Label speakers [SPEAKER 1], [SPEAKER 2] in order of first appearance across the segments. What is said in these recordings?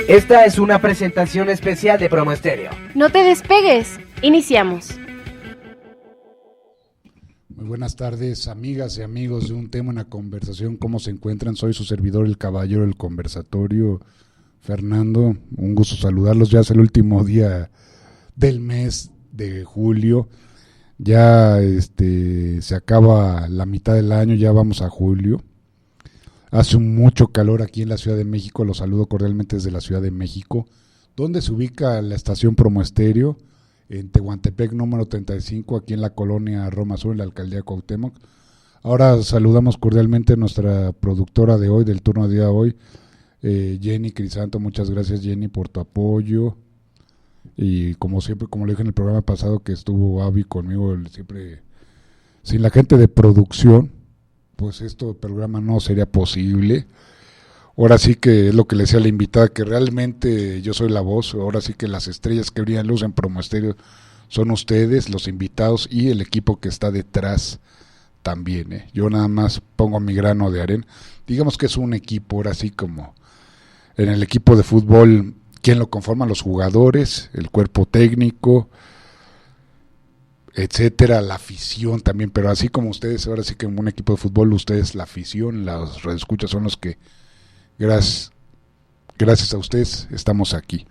[SPEAKER 1] Esta es una presentación especial de Promo Estéreo.
[SPEAKER 2] No te despegues. Iniciamos.
[SPEAKER 3] Muy buenas tardes, amigas y amigos de Un Tema, una conversación. ¿Cómo se encuentran? Soy su servidor, el caballero del conversatorio, Fernando. Un gusto saludarlos. Ya es el último día del mes de julio. Ya se acaba la mitad del año, ya vamos a julio. Hace mucho calor aquí en la Ciudad de México. Los saludo cordialmente desde la Ciudad de México, donde se ubica la estación Promo Estéreo, en Tehuantepec número 35, aquí en la colonia Roma Sur, en la alcaldía Cuauhtémoc. Ahora saludamos cordialmente a nuestra productora de hoy, del turno de día de hoy, Jenny Crisanto. Muchas gracias, Jenny, por tu apoyo. Y como siempre, como le dije en el programa pasado que estuvo Avi conmigo, siempre, sin la gente de producción, pues este programa no sería posible. Ahora sí que es lo que le decía a la invitada, que realmente yo soy la voz. Ahora sí que las estrellas que brillan luz en Promo Estéreo son ustedes, los invitados y el equipo que está detrás también. Yo nada más pongo mi grano de arena. Digamos que es un equipo, ahora sí como en el equipo de fútbol, ¿quién lo conforma? Los jugadores, el cuerpo técnico, etcétera, la afición también. Pero así como ustedes, ahora sí que en un equipo de fútbol, ustedes, la afición, los radioescuchas son los que gracias a ustedes estamos aquí.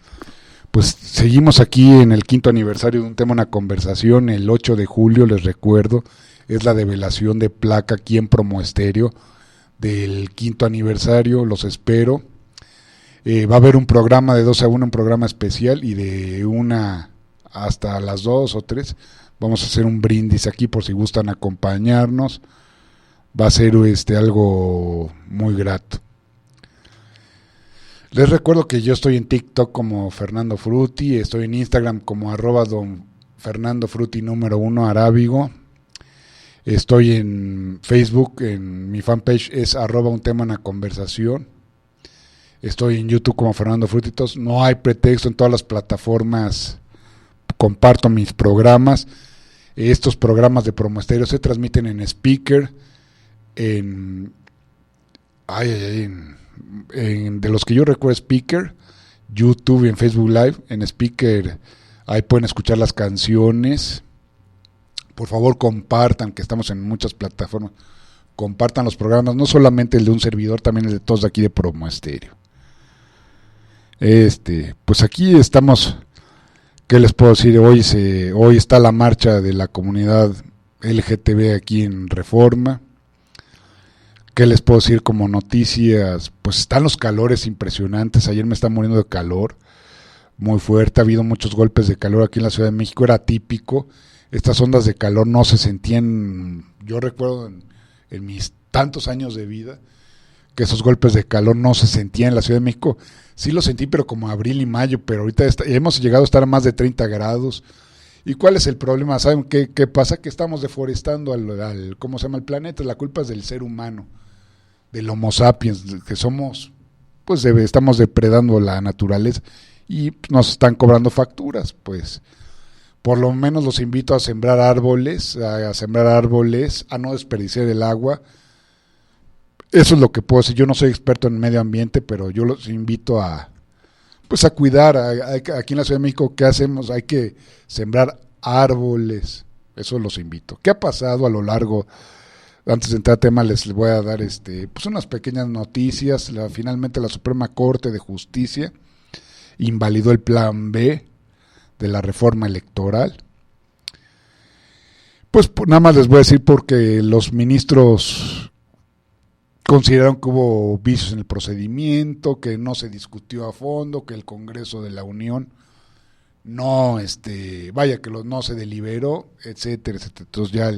[SPEAKER 3] Pues seguimos aquí en el 5º aniversario de Un Tema, una conversación. El 8 de julio, les recuerdo, es la develación de placa aquí en Promo Estéreo del 5º aniversario. Los espero. Va a haber un programa de 12 a 1, un programa especial, y de 1 hasta las 2 o 3 vamos a hacer un brindis aquí por si gustan acompañarnos. Va a ser algo muy grato. Les recuerdo que yo estoy en TikTok como Fernando Frutti, estoy en Instagram como @don Fernando Frutti número 1 Arábigo, estoy en Facebook, en mi fanpage es @un tema una conversación, estoy en YouTube como Fernando Frutitos. No hay pretexto, en todas las plataformas comparto mis programas. Estos programas de Promo Estéreo se transmiten en Speaker, de los que yo recuerdo, Speaker, YouTube y en Facebook Live. En Speaker ahí pueden escuchar las canciones. Por favor, compartan, que estamos en muchas plataformas. Compartan los programas, no solamente el de un servidor, también el de todos de aquí de Promo Estéreo. Pues aquí estamos. ¿Qué les puedo decir? Hoy está la marcha de la comunidad LGTB aquí en Reforma. ¿Qué les puedo decir como noticias? Pues están los calores impresionantes. Ayer me está muriendo de calor muy fuerte. Ha habido muchos golpes de calor aquí en la Ciudad de México. Era típico. Estas ondas de calor no se sentían. Yo recuerdo en mis tantos años de vida que esos golpes de calor no se sentían en la Ciudad de México. Sí lo sentí, pero como abril y mayo. Pero ahorita hemos llegado a estar a más de 30 grados. ¿Y cuál es el problema? ¿Saben qué pasa? Que estamos deforestando al ¿cómo se llama? El planeta. La culpa es del ser humano, del Homo sapiens, que somos, pues estamos depredando la naturaleza y nos están cobrando facturas. Pues por lo menos los invito a sembrar árboles, a no desperdiciar el agua. Eso es lo que puedo decir. Yo no soy experto en medio ambiente, pero yo los invito a cuidar. Aquí en la Ciudad de México, ¿qué hacemos? Hay que sembrar árboles. Eso los invito. ¿Qué ha pasado a lo largo? Antes de entrar a tema, les voy a dar unas pequeñas noticias. Finalmente la Suprema Corte de Justicia invalidó el plan B de la reforma electoral. Pues nada más les voy a decir porque los ministros consideraron que hubo vicios en el procedimiento, que no se discutió a fondo, que el Congreso de la Unión no no se deliberó, etcétera, etcétera. Entonces ya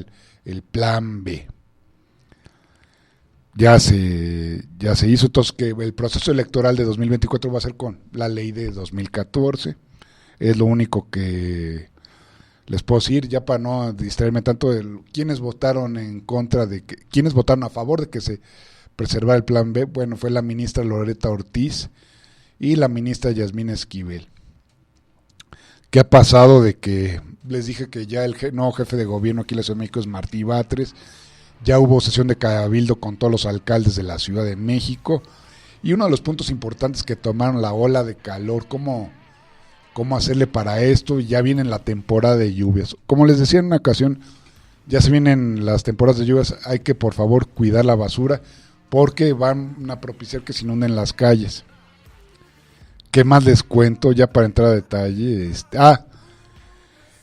[SPEAKER 3] el plan B ya se hizo. Entonces que el proceso electoral de 2024 va a ser con la ley de 2014. Es lo único que les puedo decir, ya para no distraerme tanto de quiénes votaron quiénes votaron a favor de que se preservara el plan B. Bueno, fue la ministra Loreta Ortiz y la ministra Yasmín Esquivel. ¿Qué ha pasado? De que les dije que ya el nuevo jefe de gobierno aquí en la Ciudad de México es Martí Batres. Ya hubo sesión de cabildo con todos los alcaldes de la Ciudad de México Y uno de los puntos importantes que tomaron, la ola de calor, cómo hacerle para esto. Ya viene la temporada de lluvias. Como les decía en una ocasión, ya se vienen las temporadas de lluvias, hay que por favor cuidar la basura, porque van a propiciar que se inunden las calles. ¿Qué más les cuento ya para entrar a detalle?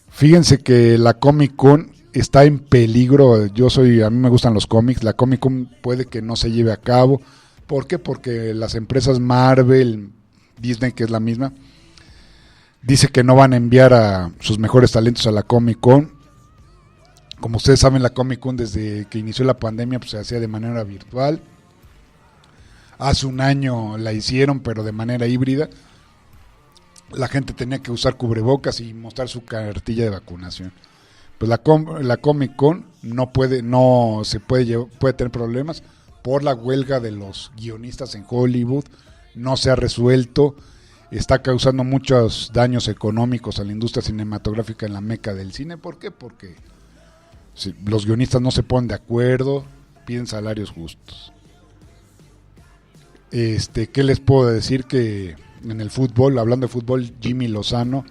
[SPEAKER 3] Fíjense que la Comic Con está en peligro. A mí me gustan los cómics. La Comic Con puede que no se lleve a cabo. ¿Por qué? Porque las empresas Marvel, Disney, que es la misma, dice que no van a enviar a sus mejores talentos a la Comic Con. Como ustedes saben, la Comic Con desde que inició la pandemia pues se hacía de manera virtual. Hace un año la hicieron, pero de manera híbrida. La gente tenía que usar cubrebocas y mostrar su cartilla de vacunación. Pues la Comic Con puede tener problemas por la huelga de los guionistas en Hollywood. No se ha resuelto. Está causando muchos daños económicos a la industria cinematográfica en la meca del cine. ¿Por qué? Porque los guionistas no se ponen de acuerdo, piden salarios justos. ¿Qué les puedo decir? Que en el fútbol, hablando de fútbol, Jimmy Lozano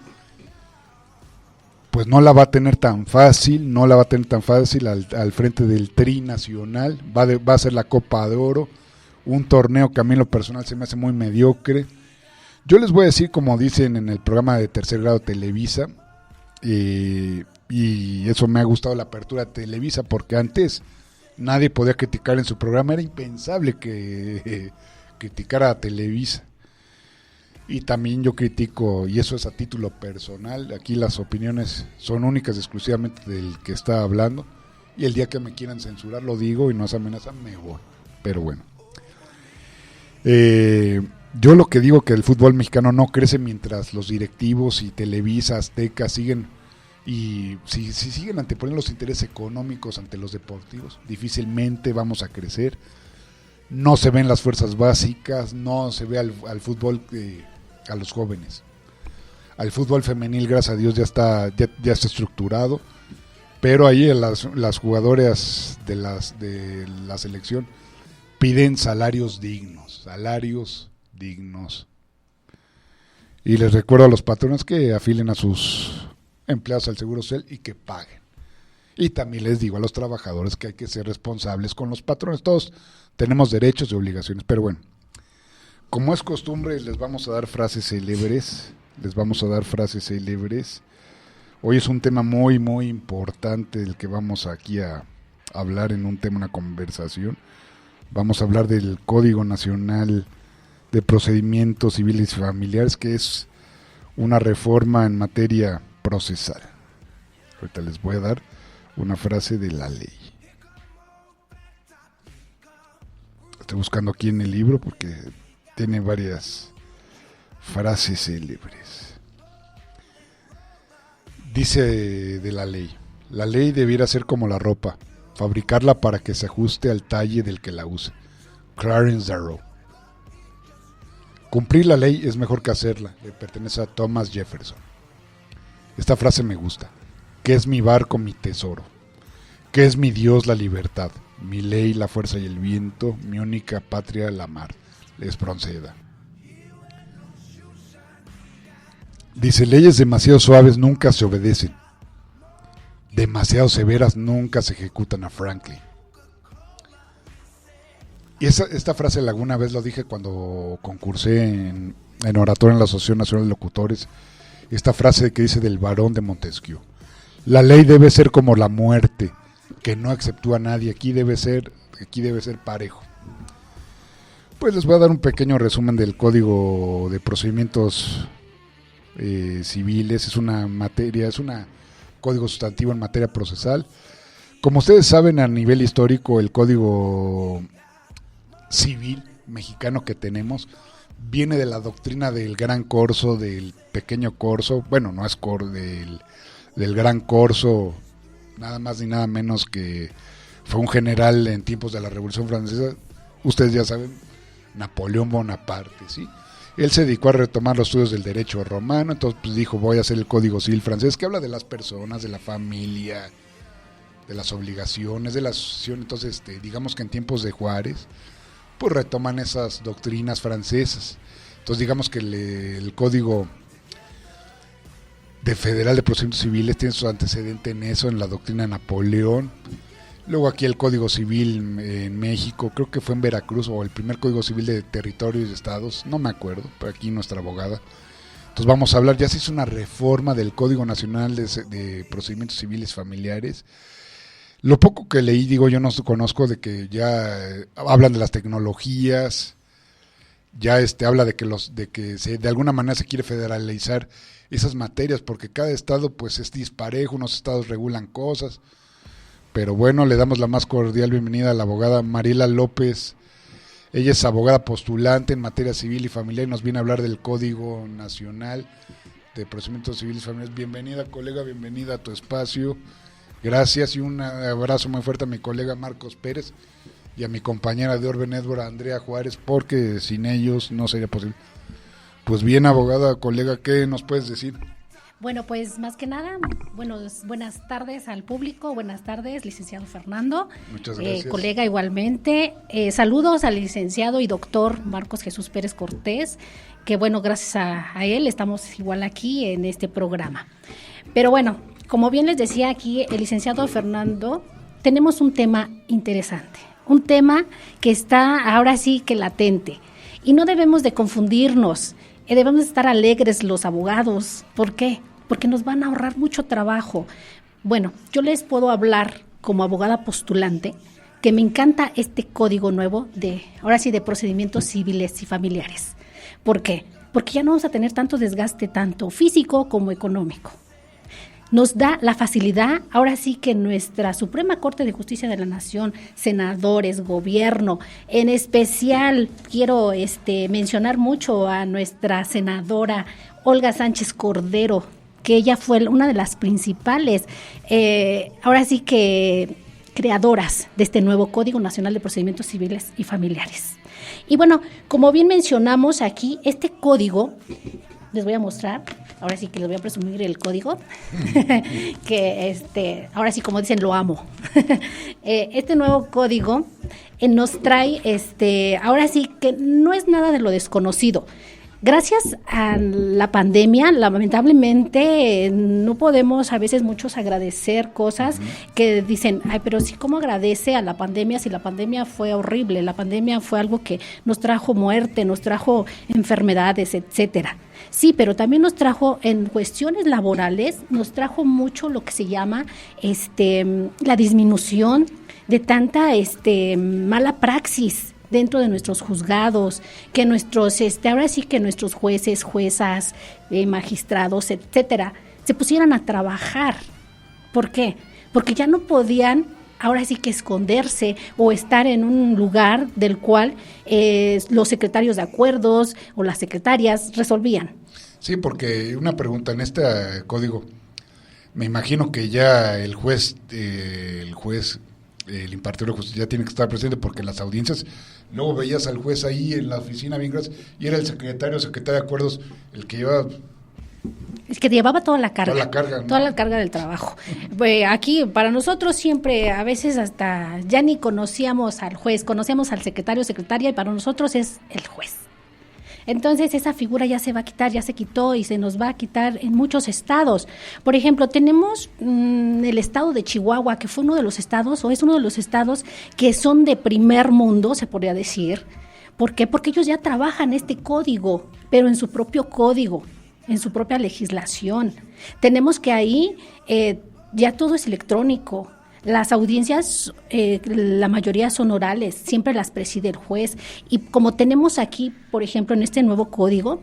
[SPEAKER 3] pues no la va a tener tan fácil al frente del Tri Nacional. Va a ser la Copa de Oro, un torneo que a mí en lo personal se me hace muy mediocre. Yo les voy a decir, como dicen en el programa de Tercer Grado Televisa, y eso me ha gustado la apertura de Televisa, porque antes nadie podía criticar en su programa, era impensable que criticara a Televisa. Y también yo critico, y eso es a título personal, aquí las opiniones son únicas exclusivamente del que está hablando, y el día que me quieran censurar lo digo y no es amenaza, me voy. Pero bueno, yo lo que digo que el fútbol mexicano no crece mientras los directivos y Televisa, Azteca siguen, y si siguen anteponiendo los intereses económicos ante los deportivos, difícilmente vamos a crecer. No se ven las fuerzas básicas, no se ve al fútbol, a los jóvenes. Al fútbol femenil, gracias a Dios, ya está estructurado, pero ahí las jugadoras de la selección piden salarios dignos. Y les recuerdo a los patrones que afilen a sus empleados al Seguro Social y que paguen. Y también les digo a los trabajadores que hay que ser responsables con los patrones. Todos tenemos derechos y obligaciones, pero bueno, como es costumbre, les vamos a dar frases célebres. Hoy es un tema muy, muy importante el que vamos aquí a hablar una conversación. Vamos a hablar del Código Nacional de Procedimientos Civiles y Familiares, que es una reforma en materia procesal. Ahorita les voy a dar una frase de la ley. Estoy buscando aquí en el libro porque tiene varias frases célebres. Dice de la ley debiera ser como la ropa, fabricarla para que se ajuste al talle del que la use. Clarence Darrow. Cumplir la ley es mejor que hacerla, le pertenece a Thomas Jefferson. Esta frase me gusta. ¿Qué es mi barco, mi tesoro? ¿Qué es mi Dios, la libertad? Mi ley, la fuerza y el viento, mi única patria, la mar. Espronceda. Dice, leyes demasiado suaves nunca se obedecen. Demasiado severas nunca se ejecutan. A Franklin. Y esta frase alguna vez lo dije cuando concursé en oratoria en la Asociación Nacional de Locutores. Esta frase que dice del Barón de Montesquieu. La ley debe ser como la muerte, que no exceptúa a nadie. Aquí debe ser parejo. Pues les voy a dar un pequeño resumen del Código de Procedimientos Civiles. Es un código sustantivo en materia procesal. Como ustedes saben, a nivel histórico, el Código Civil mexicano que tenemos viene de la doctrina del Gran Corso, del Pequeño Corso. Bueno, no es del Gran Corso, nada más ni nada menos que fue un general en tiempos de la Revolución Francesa. Ustedes ya saben, Napoleón Bonaparte, ¿sí? Él se dedicó a retomar los estudios del derecho romano, entonces pues dijo, voy a hacer el Código Civil francés, que habla de las personas, de la familia, de las obligaciones, de la asociación. Entonces, digamos que en tiempos de Juárez, pues retoman esas doctrinas francesas. Entonces digamos que el Código Federal de Procedimientos Civiles tiene su antecedente en eso, en la doctrina de Napoleón. Luego aquí el Código Civil en México, creo que fue en Veracruz, o el primer Código Civil de Territorios y Estados, no me acuerdo, pero aquí nuestra abogada. Entonces vamos a hablar, ya se hizo una reforma del Código Nacional de Procedimientos Civiles Familiares. Lo poco que leí, digo, yo no conozco de que ya hablan de las tecnologías, ya habla de que de alguna manera se quiere federalizar esas materias, porque cada estado pues es disparejo, unos estados regulan cosas. Pero bueno, le damos la más cordial bienvenida a la abogada Mariela López. Ella es abogada postulante en materia civil y familiar y nos viene a hablar del Código Nacional de Procedimientos Civiles y Familiares. Bienvenida, colega, bienvenida a tu espacio. Gracias y un abrazo muy fuerte a mi colega Marcos Pérez y a mi compañera de Orbe Network, Andrea Juárez, porque sin ellos no sería posible. Pues bien, abogada, colega, ¿qué nos puedes decir?
[SPEAKER 4] Bueno, pues más que nada, buenas tardes al público, buenas tardes, licenciado Fernando.
[SPEAKER 3] Muchas gracias.
[SPEAKER 4] Colega igualmente, saludos al licenciado y doctor Marcos Jesús Pérez Cortés, que bueno, gracias a él estamos igual aquí en este programa. Pero bueno, como bien les decía aquí el licenciado Fernando, tenemos un tema interesante, un tema que está ahora sí que latente y no debemos de confundirnos, debemos de estar alegres los abogados. ¿Por qué? Porque nos van a ahorrar mucho trabajo. Bueno, yo les puedo hablar como abogada postulante que me encanta este código nuevo ahora sí de procedimientos civiles y familiares. ¿Por qué? Porque ya no vamos a tener tanto desgaste, tanto físico como económico. Nos da la facilidad, ahora sí que nuestra Suprema Corte de Justicia de la Nación, senadores, gobierno, en especial quiero mencionar mucho a nuestra senadora Olga Sánchez Cordero, que ella fue una de las principales, ahora sí que creadoras de este nuevo Código Nacional de Procedimientos Civiles y Familiares. Y bueno, como bien mencionamos aquí, este código, les voy a mostrar, ahora sí que les voy a presumir el código, que ahora sí como dicen, lo amo. Este nuevo código nos trae, ahora sí que no es nada de lo desconocido. Gracias a la pandemia, lamentablemente no podemos a veces muchos agradecer cosas que dicen, ay, pero sí, ¿cómo agradece a la pandemia si la pandemia fue horrible? La pandemia fue algo que nos trajo muerte, nos trajo enfermedades, etcétera. Sí, pero también nos trajo en cuestiones laborales, nos trajo mucho lo que se llama la disminución de tanta mala praxis dentro de nuestros juzgados, que ahora sí que nuestros jueces, juezas, magistrados, etcétera, se pusieran a trabajar. ¿Por qué? Porque ya no podían ahora sí que esconderse o estar en un lugar del cual los secretarios de acuerdos o las secretarias resolvían.
[SPEAKER 3] Sí, porque una pregunta, en este código, me imagino que ya el juez, el impartidor de justicia ya tiene que estar presente, porque en las audiencias luego veías al juez ahí en la oficina bien gracias, y era el secretario de acuerdos el que llevaba...
[SPEAKER 4] Es que llevaba toda la carga.
[SPEAKER 3] ¿No?
[SPEAKER 4] Toda la carga del trabajo. Aquí, para nosotros siempre, a veces hasta ya ni conocíamos al juez, conocíamos al secretario, secretaria, y para nosotros es el juez. Entonces esa figura ya se va a quitar, ya se quitó y se nos va a quitar en muchos estados. Por ejemplo, tenemos el estado de Chihuahua, que fue uno de los estados, o es uno de los estados que son de primer mundo, se podría decir. ¿Por qué? Porque ellos ya trabajan este código, pero en su propio código, en su propia legislación. Tenemos que ahí ya todo es electrónico. Las audiencias, la mayoría son orales, siempre las preside el juez. Y como tenemos aquí, por ejemplo, en este nuevo código,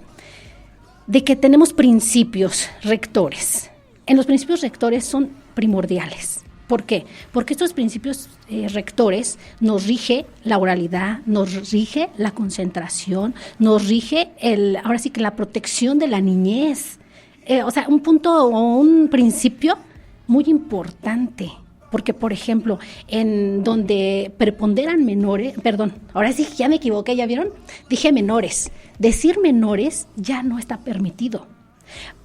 [SPEAKER 4] de que tenemos principios rectores. En los principios rectores son primordiales. ¿Por qué? Porque estos principios rectores nos rige la oralidad, nos rige la concentración, nos rige ahora sí que la protección de la niñez. O sea, un punto o un principio muy importante. Porque, por ejemplo, en donde preponderan menores, ahora sí ya me equivoqué, ¿ya vieron? Dije menores. Decir menores ya no está permitido.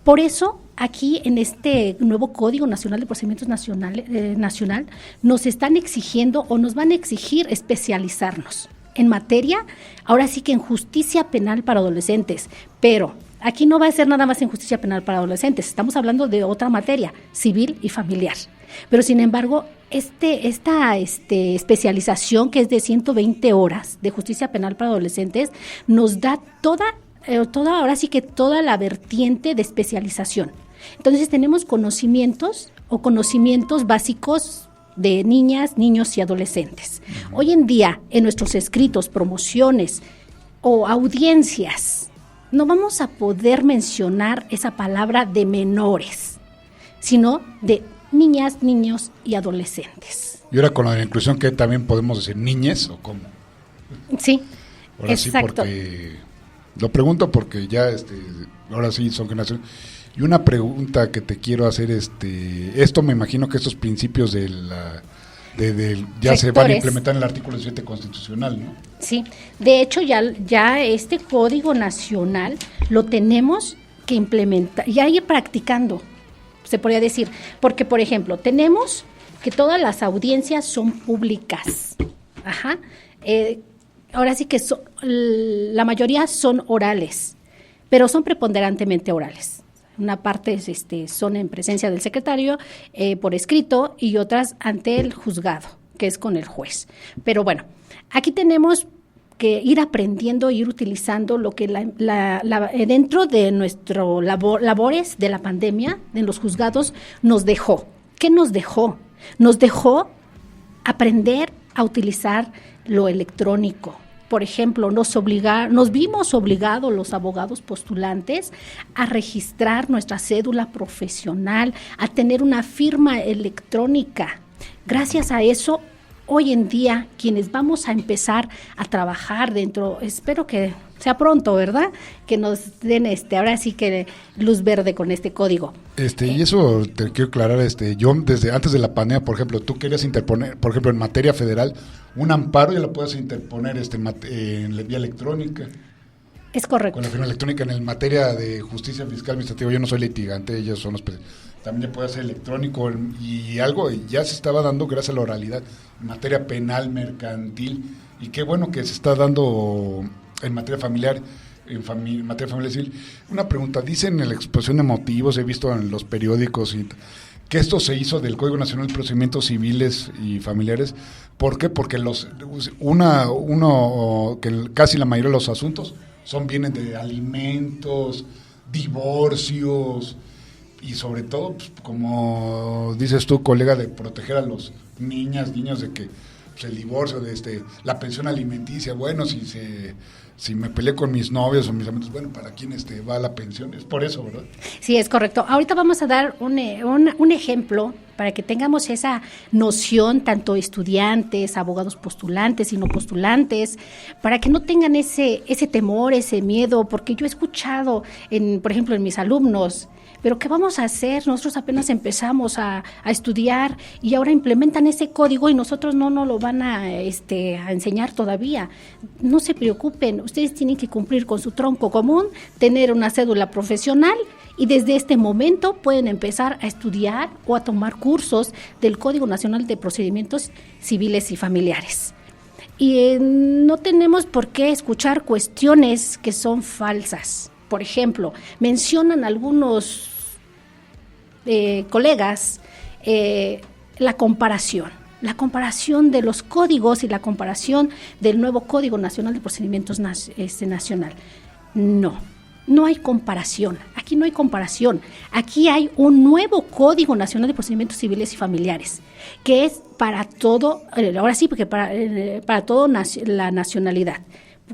[SPEAKER 4] Por eso, aquí en este nuevo Código Nacional de Procedimientos Nacional, nos están exigiendo o nos van a exigir especializarnos. en materia, ahora sí que en justicia penal para adolescentes, pero aquí no va a ser nada más en justicia penal para adolescentes, estamos hablando de otra materia, civil y familiar. Pero sin embargo, esta especialización que es de 120 horas de justicia penal para adolescentes nos da ahora sí que toda la vertiente de especialización. Entonces tenemos conocimientos básicos de niñas, niños y adolescentes. Hoy en día, en nuestros escritos, promociones o audiencias, no vamos a poder mencionar esa palabra de menores, sino de niñas, niños y adolescentes.
[SPEAKER 3] Y ahora con la inclusión, que también podemos decir niñes o cómo.
[SPEAKER 4] Sí,
[SPEAKER 3] ahora
[SPEAKER 4] exacto.
[SPEAKER 3] Sí, porque lo pregunto porque ya ahora sí son generaciones. Y una pregunta que te quiero hacer, esto me imagino que estos principios ya
[SPEAKER 4] Sectores.
[SPEAKER 3] Se van a implementar en el artículo 17 constitucional, ¿no?
[SPEAKER 4] Sí, de hecho ya este Código Nacional lo tenemos que implementar, ya ir practicando, se podría decir, porque por ejemplo, tenemos que todas las audiencias son públicas, ahora sí que la mayoría son orales, pero son preponderantemente orales. Una parte son en presencia del secretario por escrito y otras ante el juzgado, que es con el juez. Pero bueno, aquí tenemos que ir aprendiendo, ir utilizando lo que dentro de nuestro labores de la pandemia, en los juzgados, nos dejó. ¿Qué nos dejó? Nos dejó aprender a utilizar lo electrónico. Por ejemplo, nos vimos obligados los abogados postulantes a registrar nuestra cédula profesional, a tener una firma electrónica. Gracias a eso, hoy en día, quienes vamos a empezar a trabajar dentro, espero que sea pronto, ¿verdad? Que nos den ahora sí que luz verde con este código.
[SPEAKER 3] Y eso te quiero aclarar, yo desde antes de la pandemia, por ejemplo, tú querías interponer, por ejemplo, en materia federal, un amparo, ya lo puedes interponer en la vía electrónica.
[SPEAKER 4] Es correcto.
[SPEAKER 3] Con la firma electrónica. En materia de justicia fiscal administrativa, yo no soy litigante, ellos son los también ya puede ser electrónico, y algo ya se estaba dando gracias a la oralidad en materia penal, mercantil, y qué bueno que se está dando en materia familiar, en materia familiar civil. Una pregunta, dicen en la exposición de motivos, he visto en los periódicos que esto se hizo del Código Nacional de Procedimientos Civiles y Familiares. ¿Por qué? Porque casi la mayoría de los asuntos vienen de alimentos, divorcios, y sobre todo, pues, como dices tú, colega, de proteger a los niños de que el divorcio, la pensión alimenticia, bueno, si me peleé con mis novios o mis amigos, bueno, ¿para quién va la pensión? Es por eso, ¿verdad?
[SPEAKER 4] Sí, es correcto. Ahorita vamos a dar un ejemplo para que tengamos esa noción, tanto estudiantes, abogados postulantes y no postulantes, para que no tengan ese temor, ese miedo, porque yo he escuchado, por ejemplo, en mis alumnos, pero ¿qué vamos a hacer? Nosotros apenas empezamos a estudiar y ahora implementan ese código y nosotros no nos lo van a enseñar todavía. No se preocupen, ustedes tienen que cumplir con su tronco común, tener una cédula profesional y desde este momento pueden empezar a estudiar o a tomar cursos del Código Nacional de Procedimientos Civiles y Familiares. Y no tenemos por qué escuchar cuestiones que son falsas. Por ejemplo, mencionan algunos colegas la comparación de los códigos y la comparación del nuevo Código Nacional de Procedimientos Nacional. No hay comparación, aquí no hay comparación, aquí hay un nuevo Código Nacional de Procedimientos Civiles y Familiares, que es para todo, ahora sí, porque para toda la nacionalidad,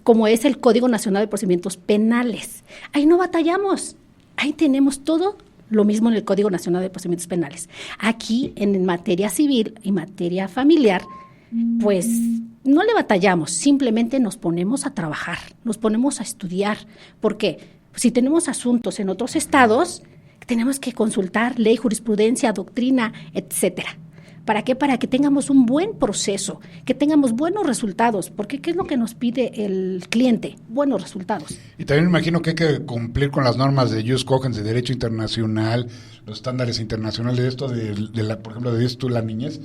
[SPEAKER 4] como es el Código Nacional de Procedimientos Penales. Ahí no batallamos, ahí tenemos todo lo mismo en el Código Nacional de Procedimientos Penales. Aquí, en materia civil y materia familiar, pues no le batallamos, simplemente nos ponemos a trabajar, nos ponemos a estudiar. ¿Por qué? Si tenemos asuntos en otros estados, tenemos que consultar ley, jurisprudencia, doctrina, etcétera. ¿Para qué? Para que tengamos un buen proceso, que tengamos buenos resultados, porque ¿qué es lo que nos pide el cliente? Buenos resultados.
[SPEAKER 3] Y también me imagino que hay que cumplir con las normas de Jus Cogens, de derecho internacional, los estándares internacionales de esto, por ejemplo, de esto, la niñez,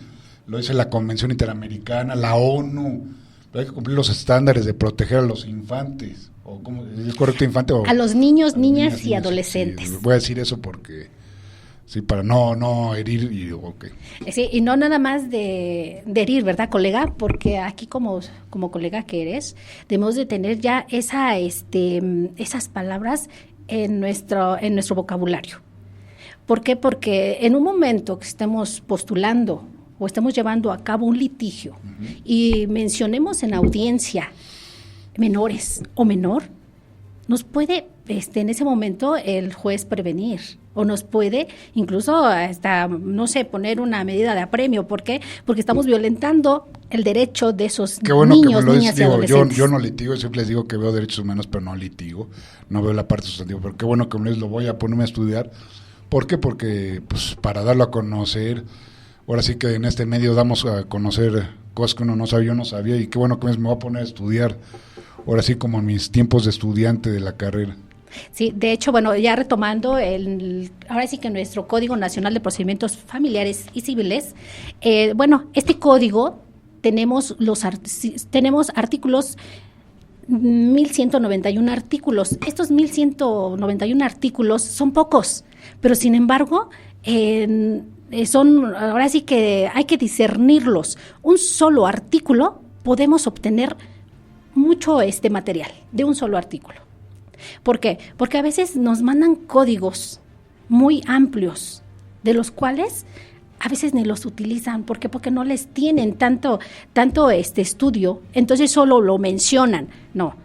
[SPEAKER 3] lo dice la Convención Interamericana, la ONU, Hay que cumplir los estándares de proteger a los infantes. ¿O cómo es correcto, infante? O
[SPEAKER 4] a los niños, niñas y adolescentes.
[SPEAKER 3] Sí, voy a decir eso porque, sí, para no herir y okay.
[SPEAKER 4] Sí, y no nada más de herir, ¿verdad, colega? Porque aquí como colega que eres, debemos de tener ya esas palabras en nuestro vocabulario. ¿Por qué? Porque en un momento que estemos postulando o estemos llevando a cabo un litigio y mencionemos en audiencia menores o menor, nos puede en ese momento el juez prevenir o nos puede incluso hasta, no sé, poner una medida de apremio. ¿Por qué? Porque estamos violentando el derecho de esos niños, niñas y adolescentes.
[SPEAKER 3] Yo no litigo, siempre les digo que veo derechos humanos, pero no litigo, no veo la parte sustantiva, pero qué bueno que me lo voy a ponerme a estudiar. ¿Por qué? Porque pues para darlo a conocer, ahora sí que en este medio damos a conocer cosas que uno no sabía, yo no sabía, y qué bueno que me voy a poner a estudiar, ahora sí como en mis tiempos de estudiante de la carrera.
[SPEAKER 4] Sí, de hecho, bueno, ya retomando, ahora sí que nuestro Código Nacional de Procedimientos Familiares y Civiles, este código tenemos artículos, 1191 artículos. Estos 1191 artículos son pocos, pero sin embargo, ahora sí que hay que discernirlos. Un solo artículo podemos obtener mucho material de un solo artículo. ¿Por qué? Porque a veces nos mandan códigos muy amplios, de los cuales a veces ni los utilizan. ¿Por qué? Porque no les tienen tanto estudio, entonces solo lo mencionan. No,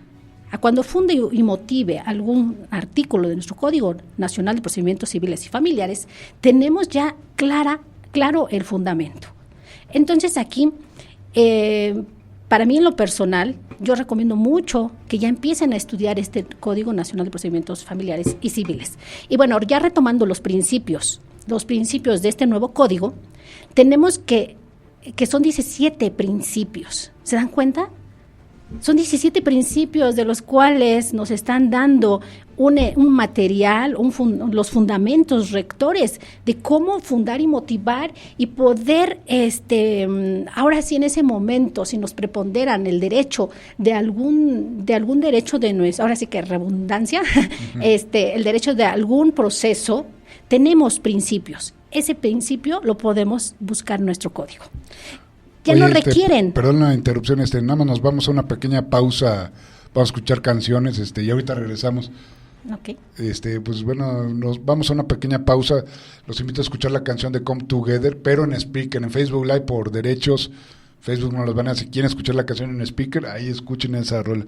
[SPEAKER 4] cuando funde y motive algún artículo de nuestro Código Nacional de Procedimientos Civiles y Familiares, tenemos ya claro el fundamento. Entonces aquí, para mí en lo personal, yo recomiendo mucho que ya empiecen a estudiar este Código Nacional de Procedimientos Familiares y Civiles. Y bueno, ya retomando los principios de este nuevo código, tenemos que son 17 principios. ¿Se dan cuenta? Son 17 principios de los cuales nos están dando un material, los fundamentos rectores de cómo fundar y motivar y poder, ahora sí en ese momento, si nos preponderan el derecho de algún derecho de nuestra, ahora sí que redundancia, el derecho de algún proceso, tenemos principios. Ese principio lo podemos buscar en nuestro código. Ya no requieren.
[SPEAKER 3] Perdón la interrupción, nada más nos vamos a una pequeña pausa, vamos a escuchar canciones, y ahorita regresamos.
[SPEAKER 4] Okay.
[SPEAKER 3] Pues bueno, nos vamos a una pequeña pausa. Los invito a escuchar la canción de Come Together, pero en Speaker, en Facebook Live por derechos. Facebook no los van a, si quieren escuchar la canción en Speaker, ahí escuchen esa rola.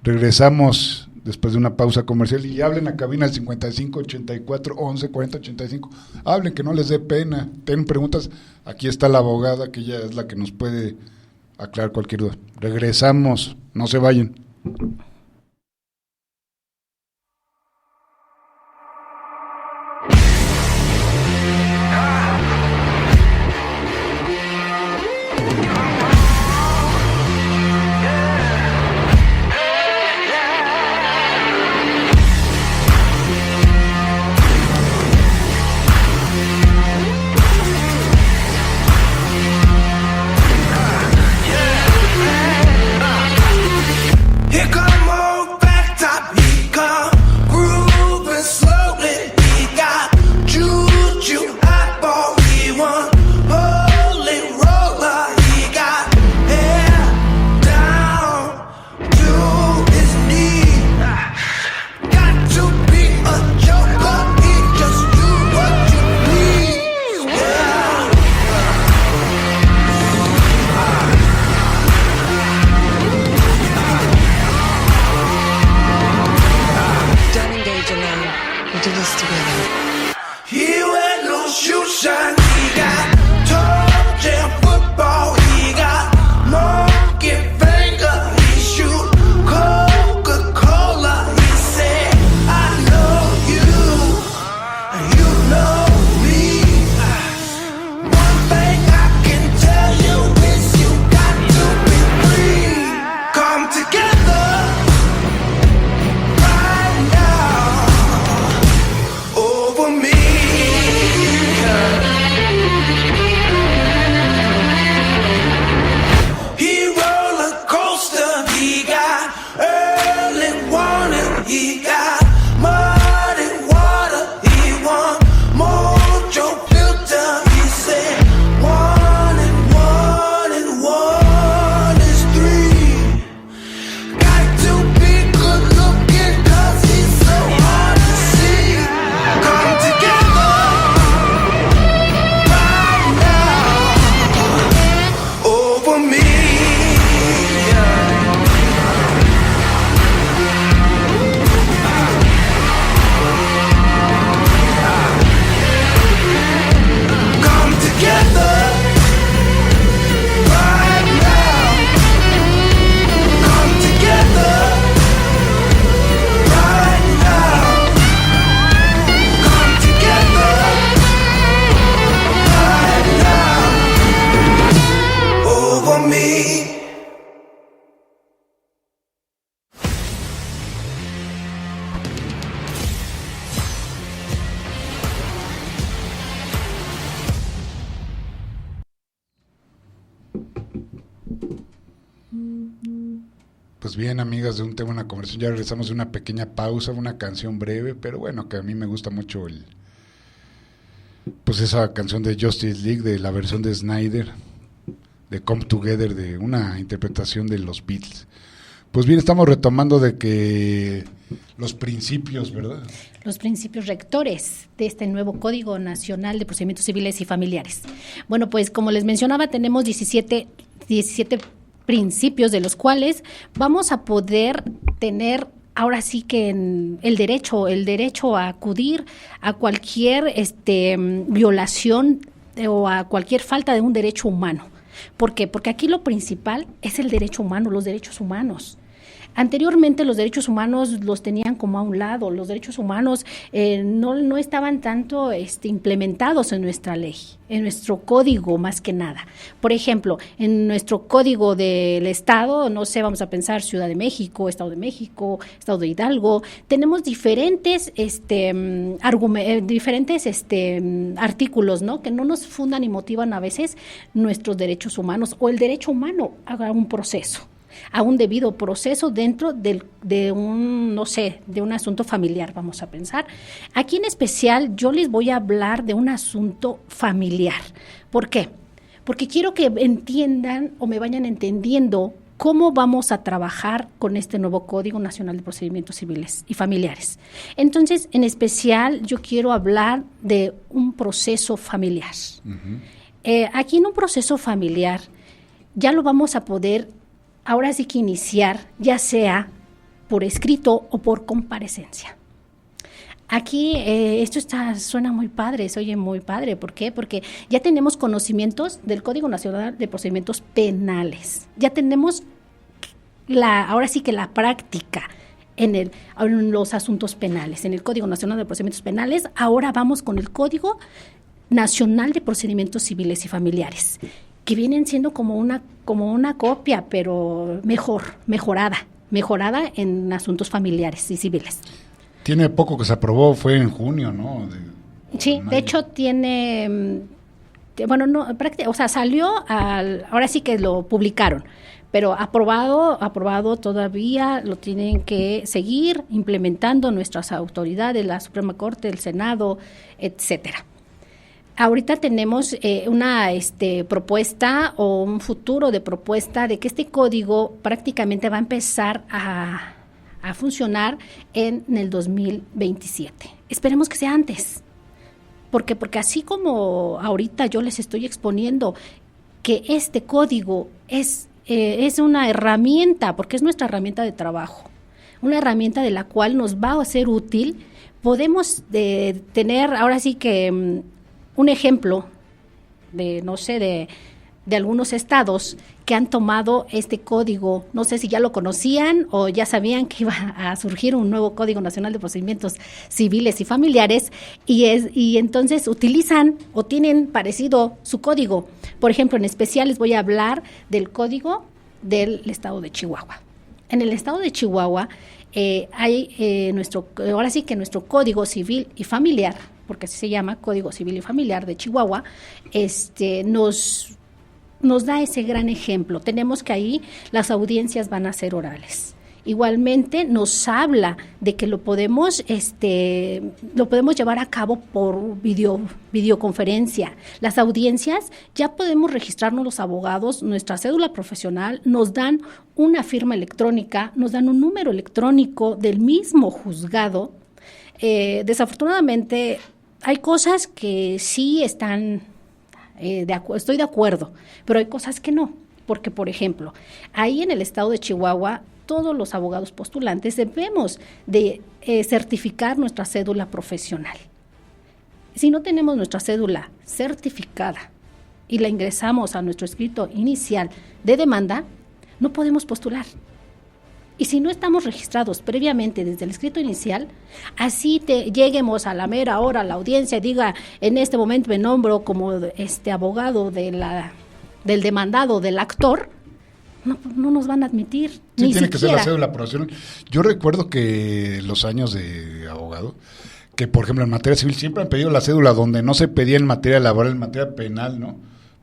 [SPEAKER 3] Regresamos después de una pausa comercial y hablen a cabina al 55 84 11 40 85. Hablen, que no les dé pena. Tienen preguntas, aquí está la abogada, que ella es la que nos puede aclarar cualquier duda. Regresamos, no se vayan.
[SPEAKER 5] Over
[SPEAKER 3] Pues bien, amigas, de un tema, una conversación, ya regresamos de una pequeña pausa, una canción breve, pero bueno, que a mí me gusta mucho pues esa canción de Justice League, de la versión de Snyder, de Come Together, de una interpretación de los Beatles. Pues bien, estamos retomando de que los principios, ¿verdad?
[SPEAKER 4] Los principios rectores de este nuevo Código Nacional de Procedimientos Civiles y Familiares. Bueno, pues como les mencionaba, tenemos 17 principios de los cuales vamos a poder tener ahora sí que el derecho a acudir a cualquier violación o a cualquier falta de un derecho humano. ¿Por qué? Porque aquí lo principal es el derecho humano, los derechos humanos. Anteriormente los derechos humanos los tenían como a un lado, los derechos humanos no estaban tanto implementados en nuestra ley, en nuestro código más que nada. Por ejemplo, en nuestro código del Estado, no sé, vamos a pensar Ciudad de México, Estado de Hidalgo, tenemos diferentes artículos, ¿no?, que no nos fundan y motivan a veces nuestros derechos humanos o el derecho humano a un proceso, a un debido proceso dentro de un asunto familiar, vamos a pensar. Aquí en especial yo les voy a hablar de un asunto familiar. ¿Por qué? Porque quiero que entiendan o me vayan entendiendo cómo vamos a trabajar con este nuevo Código Nacional de Procedimientos Civiles y Familiares. Entonces, en especial, yo quiero hablar de un proceso familiar. Uh-huh. Aquí en un proceso familiar ya lo vamos a poder ahora sí que iniciar, ya sea por escrito o por comparecencia. Aquí esto suena muy padre, se oye muy padre. ¿Por qué? Porque ya tenemos conocimientos del Código Nacional de Procedimientos Penales. Ya tenemos ahora sí que la práctica en los asuntos penales, en el Código Nacional de Procedimientos Penales. Ahora vamos con el Código Nacional de Procedimientos Civiles y Familiares, que vienen siendo como una copia, pero mejorada en asuntos familiares y civiles.
[SPEAKER 3] Tiene poco que se aprobó, fue en junio, ¿no?
[SPEAKER 4] Sí, de hecho tiene, salió ahora sí que lo publicaron, pero aprobado todavía lo tienen que seguir implementando nuestras autoridades, la Suprema Corte, el Senado, etcétera. Ahorita tenemos una propuesta o un futuro de propuesta de que este código prácticamente va a empezar a funcionar en el 2027. Esperemos que sea antes. ¿Por qué? Porque así como ahorita yo les estoy exponiendo que este código es una herramienta, porque es nuestra herramienta de trabajo, una herramienta de la cual nos va a ser útil, podemos tener ahora sí que un ejemplo de algunos estados que han tomado este código. No sé si ya lo conocían o ya sabían que iba a surgir un nuevo Código Nacional de Procedimientos Civiles y Familiares y entonces utilizan o tienen parecido su código. Por ejemplo, en especial les voy a hablar del código del estado de Chihuahua. En el estado de Chihuahua hay ahora sí que nuestro Código Civil y Familiar, porque así se llama, Código Civil y Familiar de Chihuahua, nos da ese gran ejemplo. Tenemos que ahí las audiencias van a ser orales. Igualmente nos habla de que lo podemos llevar a cabo por videoconferencia. Las audiencias ya podemos registrarnos los abogados, nuestra cédula profesional, nos dan una firma electrónica, nos dan un número electrónico del mismo juzgado. Desafortunadamente hay cosas que sí están estoy de acuerdo, pero hay cosas que no, porque por ejemplo, ahí en el estado de Chihuahua todos los abogados postulantes debemos de certificar nuestra cédula profesional. Si no tenemos nuestra cédula certificada y la ingresamos a nuestro escrito inicial de demanda, no podemos postular. Y si no estamos registrados previamente desde el escrito inicial, así lleguemos a la mera hora a la audiencia y diga, en este momento me nombro como abogado del demandado, del actor, no nos van a admitir.
[SPEAKER 3] Sí,
[SPEAKER 4] ni
[SPEAKER 3] tiene
[SPEAKER 4] siquiera.
[SPEAKER 3] Que ser la cédula profesional. Yo recuerdo que los años de abogado, que por ejemplo en materia civil siempre han pedido la cédula, donde no se pedía en materia laboral, en materia penal, ¿no?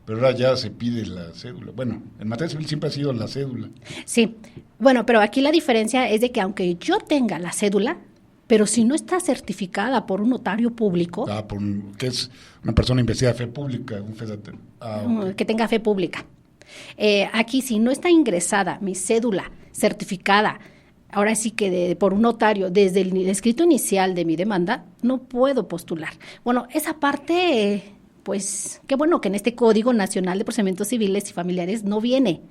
[SPEAKER 3] pero ahora ya se pide la cédula. Bueno, en materia civil siempre ha sido la cédula.
[SPEAKER 4] Sí, bueno, pero aquí la diferencia es de que aunque yo tenga la cédula, pero si no está certificada por un notario público,
[SPEAKER 3] Que es una persona investida de fe pública, un FEDATER. Okay.
[SPEAKER 4] que tenga fe pública. Aquí si no está ingresada mi cédula certificada, ahora sí que por un notario, desde el escrito inicial de mi demanda, no puedo postular. Bueno, esa parte, pues qué bueno que en este Código Nacional de Procedimientos Civiles y Familiares no viene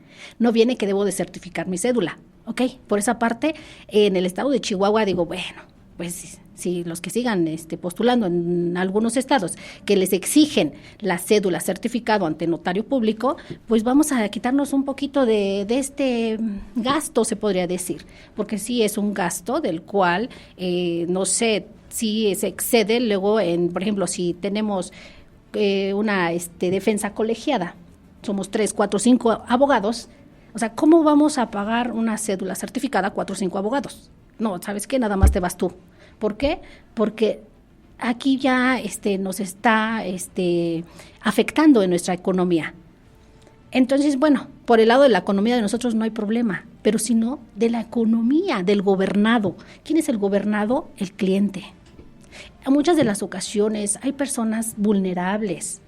[SPEAKER 4] que debo de certificar mi cédula. Ok, por esa parte, en el estado de Chihuahua digo, bueno, pues si los que sigan postulando en algunos estados que les exigen la cédula certificado ante notario público, pues vamos a quitarnos un poquito de este gasto, se podría decir, porque sí es un gasto del cual, no sé, si se excede luego, por ejemplo, si tenemos una defensa colegiada, somos 3, 4, 5 abogados, o sea, ¿cómo vamos a pagar una cédula certificada 4 o 5 abogados? No, ¿sabes qué? Nada más te vas tú. ¿Por qué? Porque aquí ya nos está afectando en nuestra economía. Entonces, bueno, por el lado de la economía de nosotros no hay problema, pero sino de la economía del gobernado. ¿Quién es el gobernado? El cliente. En muchas de las ocasiones hay personas vulnerables,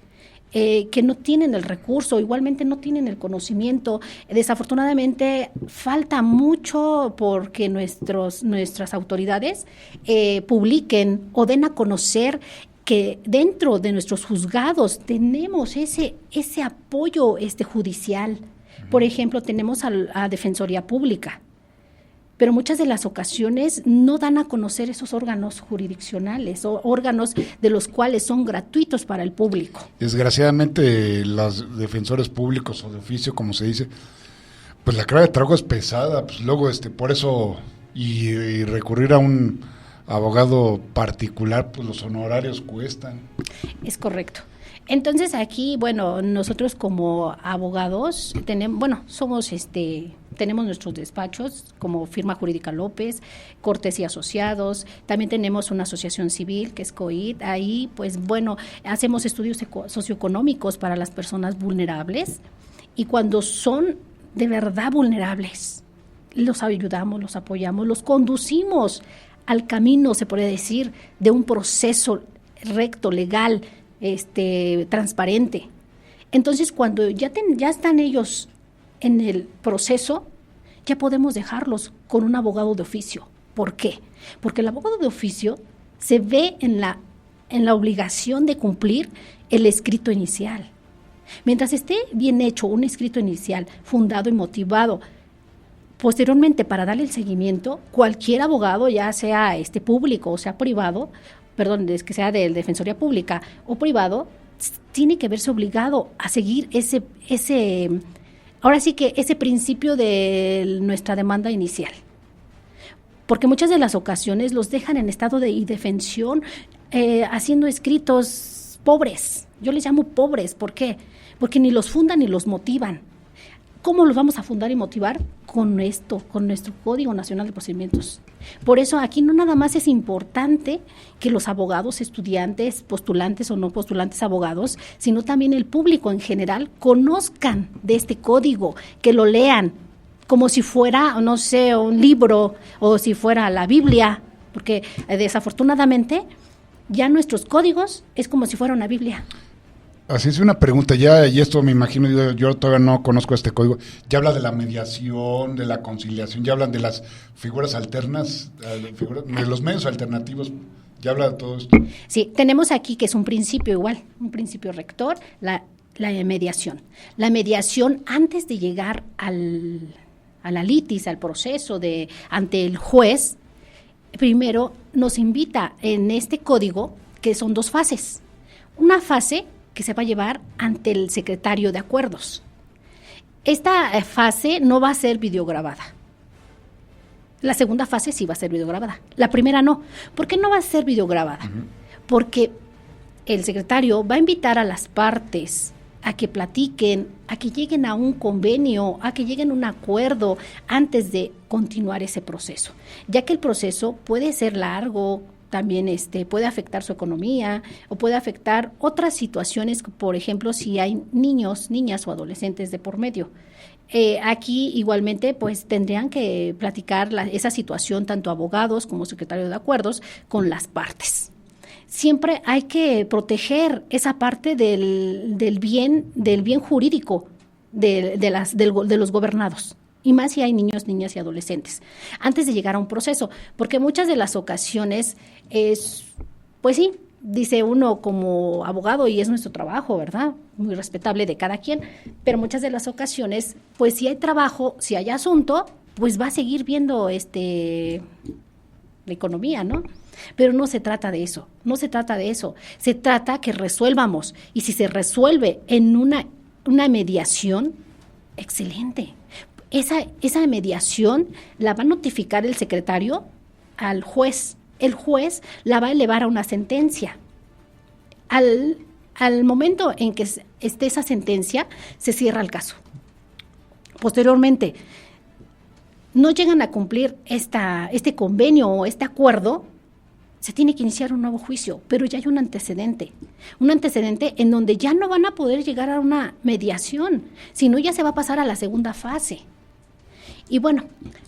[SPEAKER 4] que no tienen el recurso, igualmente no tienen el conocimiento. Desafortunadamente falta mucho porque nuestras autoridades publiquen o den a conocer que dentro de nuestros juzgados tenemos ese apoyo judicial. Por ejemplo, tenemos a Defensoría Pública, pero muchas de las ocasiones no dan a conocer esos órganos jurisdiccionales o órganos de los cuales son gratuitos para el público.
[SPEAKER 3] Desgraciadamente, los defensores públicos o de oficio, como se dice, pues la carga de trabajo es pesada, pues luego por eso y recurrir a un abogado particular, pues los honorarios cuestan.
[SPEAKER 4] Es correcto. Entonces aquí, bueno, nosotros como abogados tenemos nuestros despachos como Firma Jurídica López, Cortes y Asociados, también tenemos una asociación civil que es COIT. Ahí, pues bueno, hacemos estudios socioeconómicos para las personas vulnerables, y cuando son de verdad vulnerables, los ayudamos, los apoyamos, los conducimos al camino, se podría decir, de un proceso recto, legal, transparente. Entonces, cuando ya están ellos en el proceso, ya podemos dejarlos con un abogado de oficio. ¿Por qué? Porque el abogado de oficio se ve en la obligación de cumplir el escrito inicial. Mientras esté bien hecho un escrito inicial, fundado y motivado, posteriormente para darle el seguimiento, cualquier abogado, ya sea público o sea privado, es que sea de Defensoría Pública o privado, tiene que verse obligado a seguir ese principio de nuestra demanda inicial. Porque muchas de las ocasiones los dejan en estado de indefensión, haciendo escritos pobres. Yo les llamo pobres, ¿por qué? Porque ni los fundan ni los motivan. ¿Cómo los vamos a fundar y motivar? Con nuestro Código Nacional de Procedimientos. Por eso aquí no nada más es importante que los abogados, estudiantes, postulantes o no postulantes abogados, sino también el público en general conozcan de este código, que lo lean como si fuera, no sé, un libro o si fuera la Biblia, porque desafortunadamente ya nuestros códigos es como si fuera una Biblia.
[SPEAKER 3] Así es, una pregunta ya, y esto me imagino, yo todavía no conozco este código, ya habla de la mediación, de la conciliación, ya hablan de las figuras alternas, de los medios alternativos, ya habla de todo esto.
[SPEAKER 4] Sí, tenemos aquí que es un principio igual, un principio rector, la mediación. La mediación antes de llegar a la litis, al proceso ante el juez, primero nos invita en este código que son 2 fases. Una fase que se va a llevar ante el secretario de acuerdos. Esta fase no va a ser videograbada. La segunda fase sí va a ser videograbada. La primera no. ¿Por qué no va a ser videograbada? Uh-huh. Porque el secretario va a invitar a las partes a que platiquen, a que lleguen a un convenio, a que lleguen a un acuerdo antes de continuar ese proceso, ya que el proceso puede ser largo, también puede afectar su economía o puede afectar otras situaciones, por ejemplo, si hay niños, niñas o adolescentes de por medio. Aquí igualmente pues tendrían que platicar esa situación tanto abogados como secretario de acuerdos con las partes. Siempre hay que proteger esa parte del bien jurídico de los gobernados. Y más si hay niños, niñas y adolescentes, antes de llegar a un proceso, porque muchas de las ocasiones pues sí, dice uno como abogado, y es nuestro trabajo, ¿verdad? Muy respetable de cada quien, pero muchas de las ocasiones, pues si hay trabajo, si hay asunto, pues va a seguir viendo la economía, ¿no? Pero no se trata de eso, se trata que resuelvamos, y si se resuelve en una mediación, excelente. Esa mediación la va a notificar el secretario al juez. El juez la va a elevar a una sentencia. Al momento en que esté esa sentencia, se cierra el caso. Posteriormente, no llegan a cumplir este convenio o este acuerdo, se tiene que iniciar un nuevo juicio, pero ya hay un antecedente en donde ya no van a poder llegar a una mediación, sino ya se va a pasar a la segunda fase. Y bueno,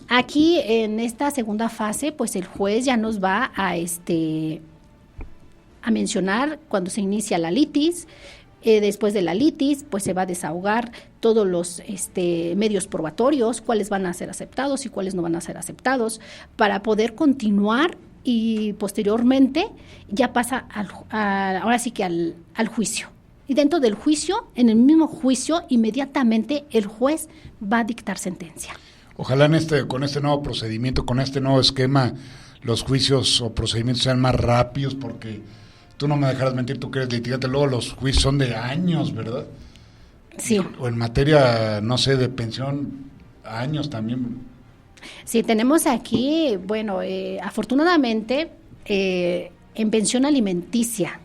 [SPEAKER 4] aquí en esta segunda fase, pues el juez ya nos va a mencionar cuando se inicia la litis. Después de la litis, pues se va a desahogar todos los medios probatorios, cuáles van a ser aceptados y cuáles no van a ser aceptados, para poder continuar, y posteriormente ya pasa ahora sí que al juicio. Y dentro del juicio, en el mismo juicio, inmediatamente el juez va a dictar sentencia.
[SPEAKER 3] Ojalá con este nuevo procedimiento, con este nuevo esquema, los juicios o procedimientos sean más rápidos, porque tú no me dejarás mentir, tú que eres litigante, luego los juicios son de años, ¿verdad?
[SPEAKER 4] Sí.
[SPEAKER 3] O en materia, no sé, de pensión, años también.
[SPEAKER 4] Sí, tenemos aquí, bueno, afortunadamente, en pensión alimenticia,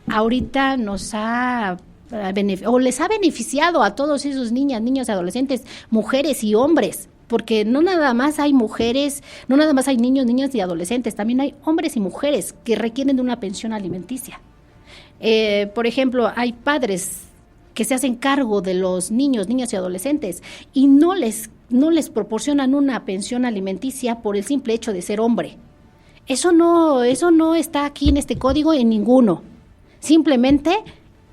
[SPEAKER 4] ahorita les ha beneficiado a todos esos niños, adolescentes, mujeres y hombres, porque no nada más hay mujeres, no nada más hay niños, niñas y adolescentes, también hay hombres y mujeres que requieren de una pensión alimenticia. Por ejemplo, hay padres que se hacen cargo de los niños, niñas y adolescentes y no les proporcionan una pensión alimenticia por el simple hecho de ser hombre. Eso no está aquí en este código en ninguno. Simplemente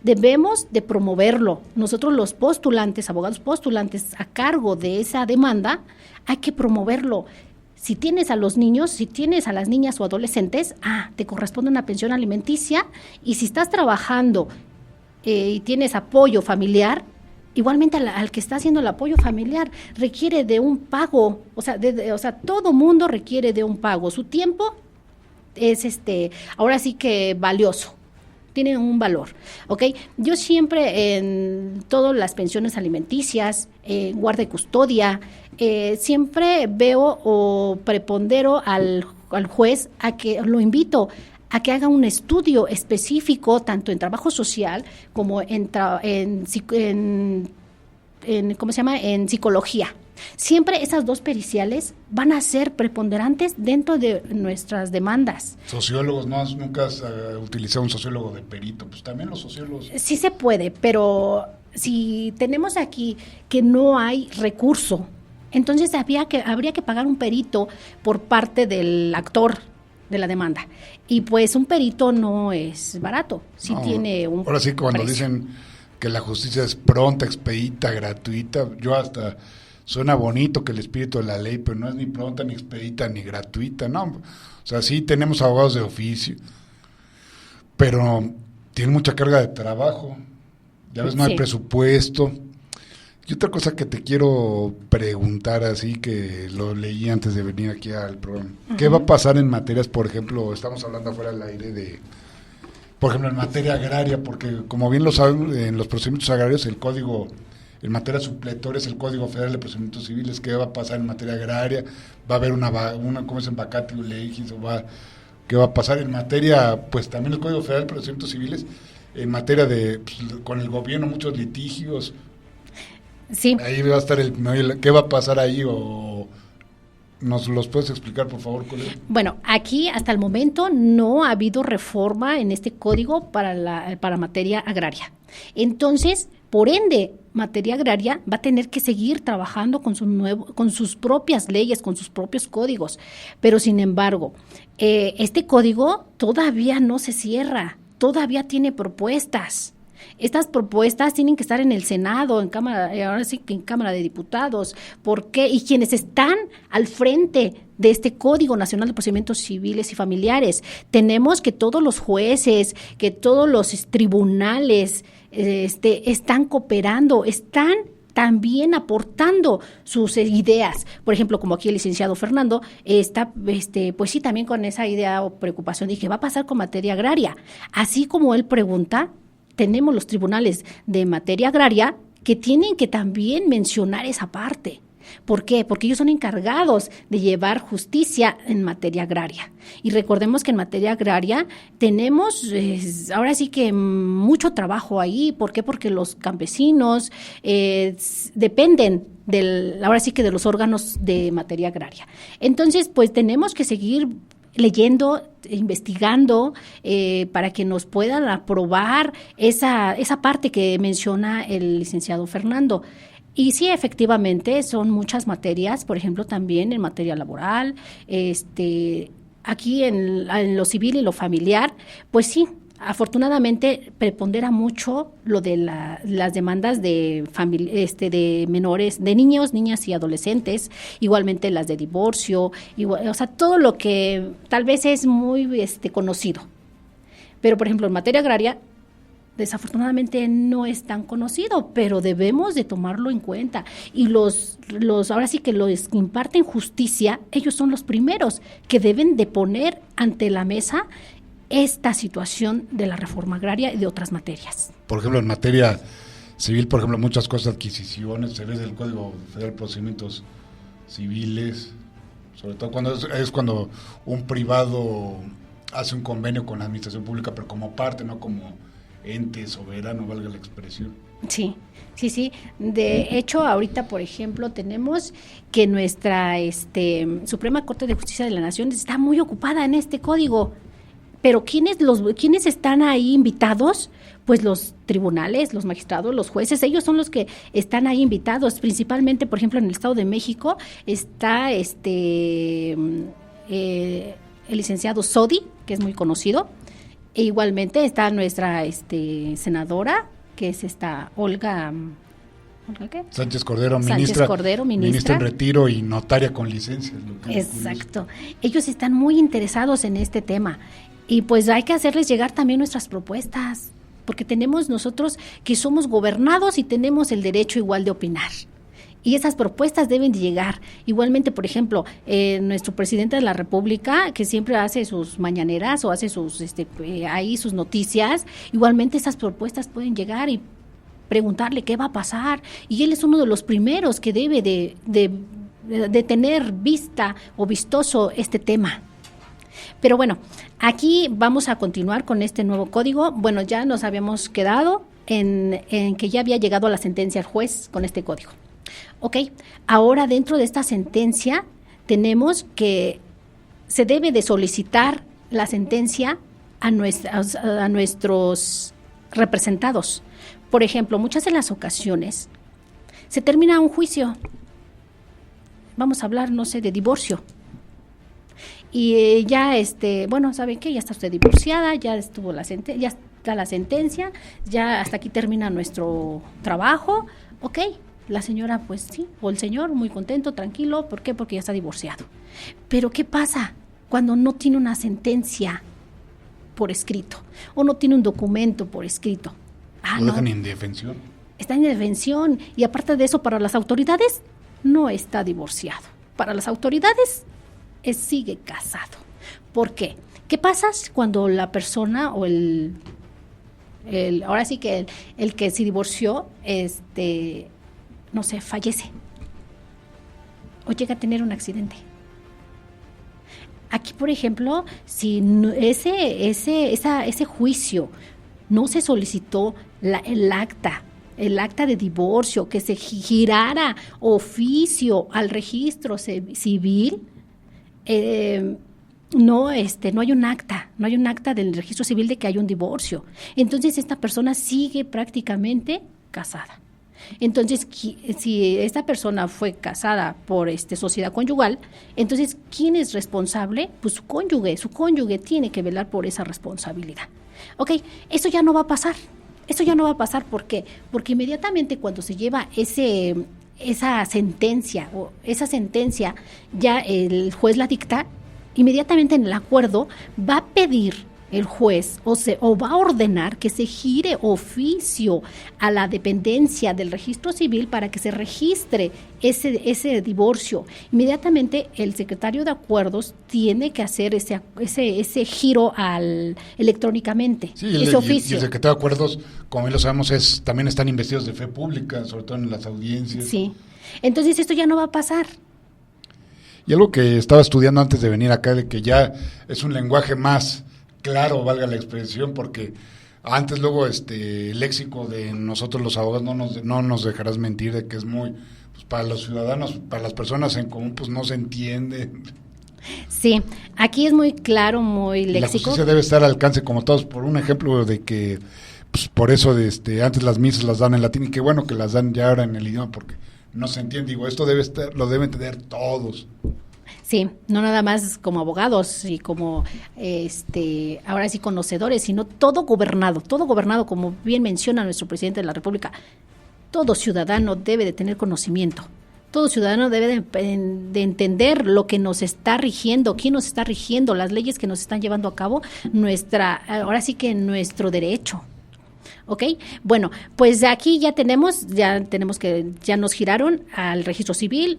[SPEAKER 4] debemos de promoverlo. Nosotros los postulantes, abogados postulantes a cargo de esa demanda, hay que promoverlo. Si tienes a los niños, si tienes a las niñas o adolescentes, te corresponde una pensión alimenticia, y si estás trabajando y tienes apoyo familiar, igualmente al que está haciendo el apoyo familiar requiere de un pago, o sea, todo mundo requiere de un pago. Su tiempo es ahora sí que valioso. Tiene un valor, ¿ok? Yo siempre en todas las pensiones alimenticias, guarda y custodia, siempre veo o prepondero al juez lo invito a que haga un estudio específico tanto en trabajo social como en psicología. Siempre esas dos periciales van a ser preponderantes dentro de nuestras demandas.
[SPEAKER 3] Sociólogos, nunca has utilizado un sociólogo de perito, pues también los sociólogos.
[SPEAKER 4] Sí se puede, pero si tenemos aquí que no hay recurso, entonces habría que pagar un perito por parte del actor de la demanda. Y pues un perito no es barato, tiene un
[SPEAKER 3] ahora sí, cuando
[SPEAKER 4] precio.
[SPEAKER 3] dicen que la justicia es pronta, expedita, gratuita, yo hasta suena bonito que el espíritu de la ley, pero no es ni pronta, ni expedita, ni gratuita, no. O sea, sí tenemos abogados de oficio, pero tienen mucha carga de trabajo. Ya ves, no hay presupuesto. Y otra cosa que te quiero preguntar, así que lo leí antes de venir aquí al programa. Uh-huh. ¿Qué va a pasar en materias, por ejemplo, estamos hablando afuera del aire por ejemplo, en materia agraria? Porque como bien lo saben, en los procedimientos agrarios el código, en materia supletoria, es el Código Federal de Procedimientos Civiles. ¿Qué va a pasar en materia agraria? ¿Va a haber una ¿cómo es en vacatio legis? ¿Qué va a pasar en materia, pues también el Código Federal de Procedimientos Civiles, en materia de, con el gobierno, muchos litigios?
[SPEAKER 4] Sí.
[SPEAKER 3] Ahí va a estar ¿qué va a pasar ahí? ¿Nos los puedes explicar, por favor, colega?
[SPEAKER 4] Bueno, aquí hasta el momento no ha habido reforma en este código para materia agraria. Entonces, por ende, materia agraria va a tener que seguir trabajando con sus propias leyes, con sus propios códigos. Pero, sin embargo, este código todavía no se cierra, todavía tiene propuestas. Estas propuestas tienen que estar en el Senado, en Cámara, ahora sí que en Cámara de Diputados. ¿Por qué? Y quienes están al frente de este Código Nacional de Procedimientos Civiles y Familiares, tenemos que todos los jueces, que todos los tribunales están cooperando, están también aportando sus ideas. Por ejemplo, como aquí el licenciado Fernando está, pues sí, también con esa idea o preocupación de qué va a pasar con materia agraria. Así como él pregunta, tenemos los tribunales de materia agraria que tienen que también mencionar esa parte. ¿Por qué? Porque ellos son encargados de llevar justicia en materia agraria. Y recordemos que en materia agraria tenemos ahora sí que mucho trabajo ahí. ¿Por qué? Porque los campesinos dependen ahora sí que de los órganos de materia agraria. Entonces, pues tenemos que seguir leyendo, investigando, para que nos puedan aprobar esa parte que menciona el licenciado Fernando. Y sí, efectivamente, son muchas materias, por ejemplo, también en materia laboral, aquí en lo civil y lo familiar, pues sí, afortunadamente prepondera mucho lo de las demandas de menores, de niños, niñas y adolescentes, igualmente las de divorcio, o sea, todo lo que tal vez es muy conocido. Pero, por ejemplo, en materia agraria, desafortunadamente no es tan conocido, pero debemos de tomarlo en cuenta. Y ahora sí que los que imparten justicia, ellos son los primeros que deben de poner ante la mesa esta situación de la reforma agraria y de otras materias.
[SPEAKER 3] Por ejemplo, en materia civil, por ejemplo, muchas cosas, adquisiciones, se ve del Código Federal de Procedimientos Civiles, sobre todo cuando es cuando un privado hace un convenio con la administración pública, pero como parte, no como ente soberano, valga la expresión.
[SPEAKER 4] Sí. De hecho, ahorita, por ejemplo, tenemos que nuestra Suprema Corte de Justicia de la Nación está muy ocupada en este código. Pero ¿quiénes están ahí invitados? Pues los tribunales, los magistrados, los jueces, ellos son los que están ahí invitados. Principalmente, por ejemplo, en el Estado de México está el licenciado Sodi, que es muy conocido. E igualmente está nuestra senadora, que es Olga ¿qué?
[SPEAKER 3] Sánchez Cordero, ministra en retiro y notaria con licencia.
[SPEAKER 4] Exacto. Ellos están muy interesados en este tema. Y pues hay que hacerles llegar también nuestras propuestas, porque tenemos nosotros que somos gobernados y tenemos el derecho igual de opinar. Y esas propuestas deben de llegar. Igualmente, por ejemplo, nuestro presidente de la República, que siempre hace sus mañaneras o hace sus sus noticias, igualmente esas propuestas pueden llegar y preguntarle qué va a pasar. Y él es uno de los primeros que debe de tener vista o vistoso este tema. Pero bueno, aquí vamos a continuar con este nuevo código. Bueno, ya nos habíamos quedado en que ya había llegado a la sentencia el juez con este código. Ok, ahora dentro de esta sentencia tenemos que se debe de solicitar la sentencia a nuestros representados. Por ejemplo, muchas de las ocasiones se termina un juicio. Vamos a hablar, no sé, de divorcio. Y ya, ¿saben qué? Ya está usted divorciada, ya estuvo ya está la sentencia, ya hasta aquí termina nuestro trabajo. Ok, la señora, pues sí, o el señor, muy contento, tranquilo. ¿Por qué? Porque ya está divorciado. Pero ¿qué pasa cuando no tiene una sentencia por escrito o no tiene un documento por escrito?
[SPEAKER 3] Lo dejan en indefensión.
[SPEAKER 4] Está en indefensión y aparte de eso, para las autoridades no está divorciado. Para las autoridades sigue casado. ¿Por qué? ¿Qué pasa cuando la persona o ahora sí que el que se divorció, no sé, fallece o llega a tener un accidente? Aquí, por ejemplo, si ese juicio no se solicitó el acta el acta de divorcio, que se girara oficio al registro civil, no hay un acta del registro civil de que hay un divorcio. Entonces esta persona sigue prácticamente casada. Entonces, si esta persona fue casada por sociedad conyugal, entonces ¿quién es responsable? Pues su cónyuge tiene que velar por esa responsabilidad. Ok, eso ya no va a pasar. ¿Por qué? Porque inmediatamente cuando se lleva esa sentencia, ya el juez la dicta, inmediatamente en el acuerdo va a pedir el juez o va a ordenar que se gire oficio a la dependencia del registro civil para que se registre ese divorcio. Inmediatamente el secretario de acuerdos tiene que hacer ese giro electrónicamente, ese oficio.
[SPEAKER 3] Y el secretario de acuerdos, como bien lo sabemos, también están investidos de fe pública, sobre todo en las audiencias.
[SPEAKER 4] Sí, entonces esto ya no va a pasar.
[SPEAKER 3] Y algo que estaba estudiando antes de venir acá, de que ya es un lenguaje más claro, valga la expresión, porque antes luego el léxico de nosotros los abogados no nos dejarás mentir, de que es muy, pues para los ciudadanos, para las personas en común, pues no se entiende.
[SPEAKER 4] Sí, aquí es muy claro, muy léxico.
[SPEAKER 3] La justicia debe estar al alcance, como todos, por un ejemplo de que, pues por eso antes las misas las dan en latín, y qué bueno que las dan ya ahora en el idioma, porque no se entiende. Digo, esto lo deben tener todos.
[SPEAKER 4] Sí, no nada más como abogados y como ahora sí conocedores, sino todo gobernado, como bien menciona nuestro presidente de la República. Todo ciudadano debe de tener conocimiento. Todo ciudadano debe de entender lo que nos está rigiendo, quién nos está rigiendo, las leyes que nos están llevando a cabo, ahora sí que nuestro derecho. ¿Ok? Bueno, pues aquí ya nos giraron al registro civil,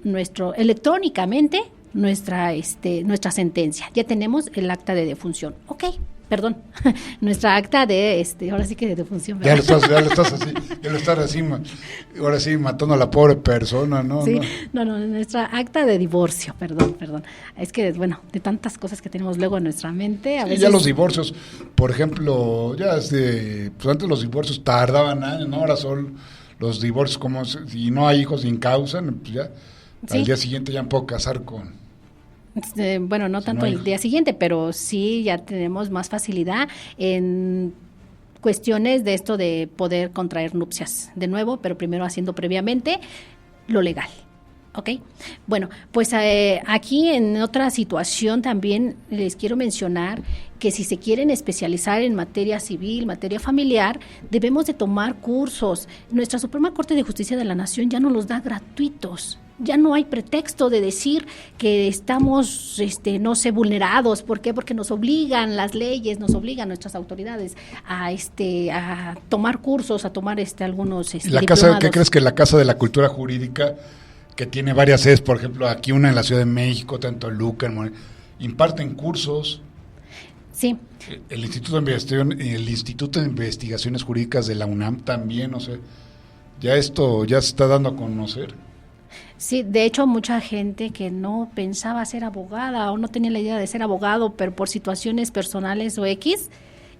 [SPEAKER 4] electrónicamente, nuestra sentencia. Ya tenemos el acta de defunción. Ok, perdón, nuestra acta de, ahora sí que de defunción.
[SPEAKER 3] Ya lo estás así, ahora sí matando a la pobre persona, ¿no?
[SPEAKER 4] Sí, no, nuestra acta de divorcio, perdón. Es que, bueno, de tantas cosas que tenemos luego en nuestra mente, a veces...
[SPEAKER 3] Ya los divorcios, por ejemplo, pues antes los divorcios tardaban años, ¿no? Ahora son los divorcios como si no hay hijos sin causa, pues ya, ¿sí? Al día siguiente ya me puedo casar con...
[SPEAKER 4] bueno, no tanto el día siguiente, pero sí ya tenemos más facilidad en cuestiones de esto de poder contraer nupcias de nuevo, pero primero haciendo previamente lo legal. ¿Ok? Bueno, pues aquí en otra situación también les quiero mencionar que si se quieren especializar en materia civil, materia familiar, debemos de tomar cursos. Nuestra Suprema Corte de Justicia de la Nación ya nos los da gratuitos. Ya no hay pretexto de decir que estamos, no sé, vulnerados. ¿Por qué? Porque nos obligan las leyes, nos obligan nuestras autoridades a tomar cursos, a tomar algunos
[SPEAKER 3] diplomados. ¿Qué crees que la Casa de la Cultura Jurídica, que tiene varias sedes, por ejemplo, aquí una en la Ciudad de México, tanto en Toluca, imparten cursos?
[SPEAKER 4] Sí.
[SPEAKER 3] El Instituto de Investigaciones Jurídicas de la UNAM también, ya esto ya se está dando a conocer.
[SPEAKER 4] Sí, de hecho mucha gente que no pensaba ser abogada o no tenía la idea de ser abogado, pero por situaciones personales o X,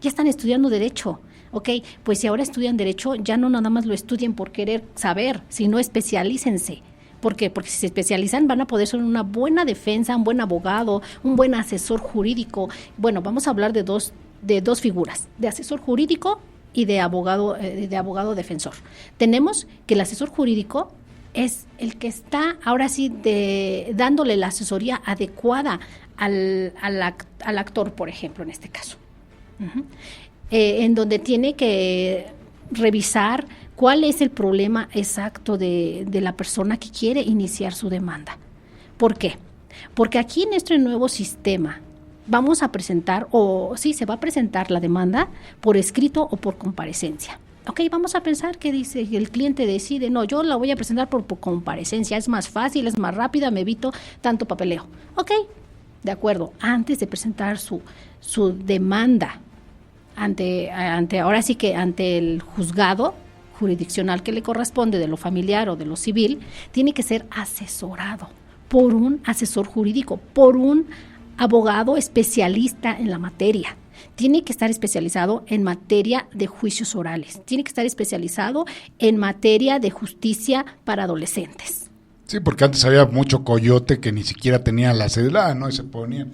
[SPEAKER 4] ya están estudiando Derecho. Ok, pues si ahora estudian Derecho, ya no nada más lo estudien por querer saber, sino especialícense. ¿Por qué? Porque si se especializan van a poder ser una buena defensa, un buen abogado, un buen asesor jurídico. Bueno, vamos a hablar de dos figuras, de asesor jurídico y de abogado defensor. Tenemos que el asesor jurídico es el que está ahora sí dándole la asesoría adecuada al actor, por ejemplo, en este caso. Uh-huh. En donde tiene que revisar cuál es el problema exacto de la persona que quiere iniciar su demanda. ¿Por qué? Porque aquí en este nuevo sistema vamos a presentar, se va a presentar la demanda por escrito o por comparecencia. Ok, vamos a pensar que dice el cliente decide, no, yo la voy a presentar por comparecencia, es más fácil, es más rápida, me evito tanto papeleo. Ok, de acuerdo, antes de presentar su demanda ante ahora sí que ante el juzgado jurisdiccional que le corresponde de lo familiar o de lo civil, tiene que ser asesorado por un asesor jurídico, por un abogado especialista en la materia. tiene que estar especializado en materia de juicios orales, tiene que estar especializado en materia de justicia para adolescentes.
[SPEAKER 3] Sí, porque antes había mucho coyote que ni siquiera tenía la cédula, ¿no? Y se ponían,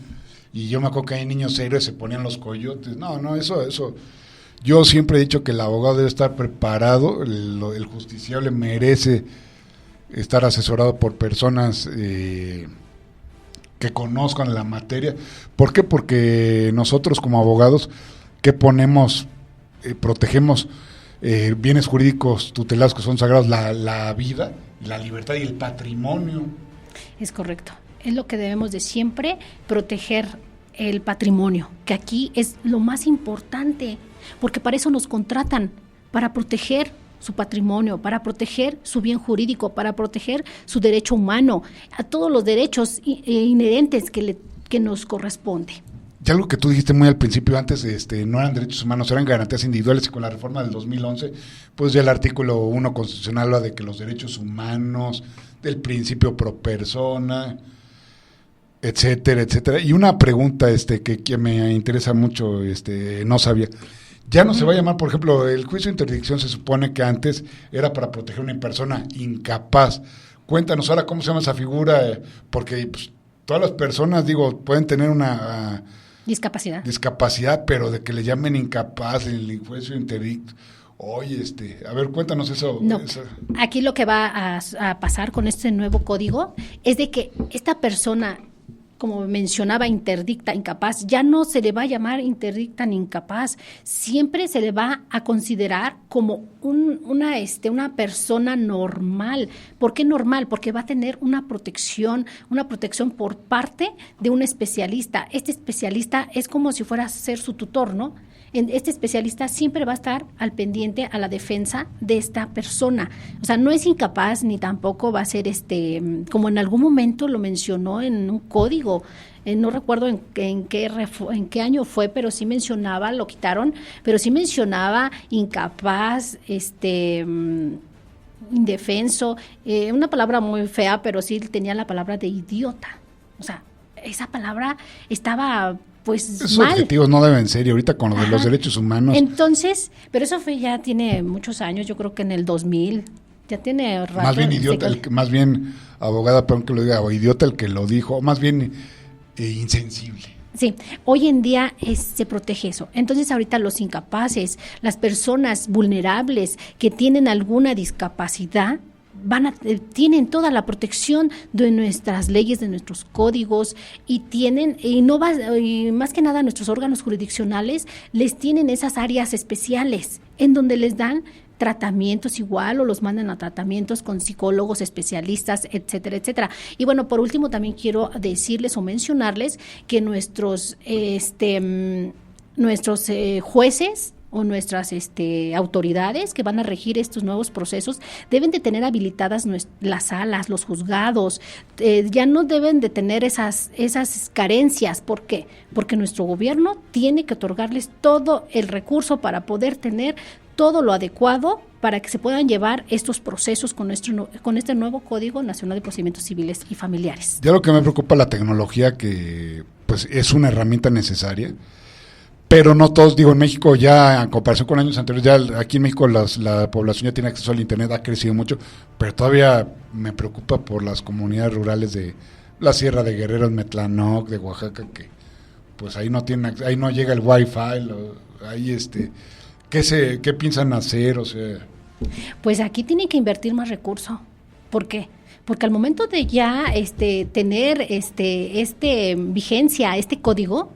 [SPEAKER 3] y yo me acuerdo que hay niños serios se ponían los coyotes. No, eso. Yo siempre he dicho que el abogado debe estar preparado, el justiciable merece estar asesorado por personas que conozcan la materia. ¿Por qué? Porque nosotros como abogados, ¿qué ponemos? Protegemos bienes jurídicos tutelados que son sagrados, la vida, la libertad y el patrimonio.
[SPEAKER 4] Es correcto. Es lo que debemos de siempre proteger, el patrimonio, que aquí es lo más importante, porque para eso nos contratan, para proteger su patrimonio, para proteger su bien jurídico, para proteger su derecho humano, a todos los derechos inherentes que nos corresponde.
[SPEAKER 3] Y algo que tú dijiste muy al principio, antes no eran derechos humanos, eran garantías individuales, y con la reforma del 2011, pues ya el artículo 1 constitucional habla de que los derechos humanos, del principio pro persona, etcétera, etcétera. Y una pregunta que me interesa mucho, no sabía. Ya no se va a llamar, por ejemplo, el juicio de interdicción se supone que antes era para proteger a una persona incapaz. Cuéntanos ahora cómo se llama esa figura, porque pues, todas las personas, pueden tener una discapacidad, pero de que le llamen incapaz el juicio de interdicción. Oye, a ver, cuéntanos eso.
[SPEAKER 4] No, aquí lo que va a pasar con este nuevo código es de que esta persona, como mencionaba, interdicta, incapaz, ya no se le va a llamar interdicta ni incapaz, siempre se le va a considerar como una persona normal. ¿Por qué normal? Porque va a tener una protección por parte de un especialista. Este especialista es como si fuera a ser su tutor, ¿no? Este especialista siempre va a estar al pendiente a la defensa de esta persona. O sea, no es incapaz ni tampoco va a ser como en algún momento lo mencionó en un código. No recuerdo en qué año fue, pero sí mencionaba, lo quitaron, pero sí mencionaba incapaz, indefenso, una palabra muy fea, pero sí tenía la palabra de idiota. O sea, esa palabra estaba esos
[SPEAKER 3] mal. Objetivos no deben ser, y ahorita con lo de los derechos humanos.
[SPEAKER 4] Entonces, pero eso ya tiene muchos años, yo creo que en el 2000, ya tiene rato.
[SPEAKER 3] Más bien idiota, más bien abogada, perdón que lo diga, o idiota el que lo dijo, o más bien insensible.
[SPEAKER 4] Sí, hoy en día se protege eso. Entonces ahorita los incapaces, las personas vulnerables que tienen alguna discapacidad, tienen toda la protección de nuestras leyes, de nuestros códigos, y más que nada nuestros órganos jurisdiccionales les tienen esas áreas especiales en donde les dan tratamientos igual o los mandan a tratamientos con psicólogos especialistas, etcétera, etcétera. Y bueno, por último también quiero decirles o mencionarles que nuestros jueces o nuestras autoridades que van a regir estos nuevos procesos deben de tener habilitadas las salas, los juzgados, ya no deben de tener esas carencias. ¿Por qué? Porque nuestro gobierno tiene que otorgarles todo el recurso para poder tener todo lo adecuado para que se puedan llevar estos procesos con este nuevo Código Nacional de Procedimientos Civiles y Familiares.
[SPEAKER 3] Ya lo que me preocupa la tecnología, que pues es una herramienta necesaria, pero no todos, en México ya, en comparación con años anteriores, ya aquí en México la población ya tiene acceso al internet, ha crecido mucho, pero todavía me preocupa por las comunidades rurales de la Sierra de Guerrero, Metlanoc, de Oaxaca, que pues ahí no llega el wifi, ahí ¿qué piensan hacer? O sea,
[SPEAKER 4] pues aquí tienen que invertir más recursos. ¿Por qué? Porque al momento de ya tener vigencia este código,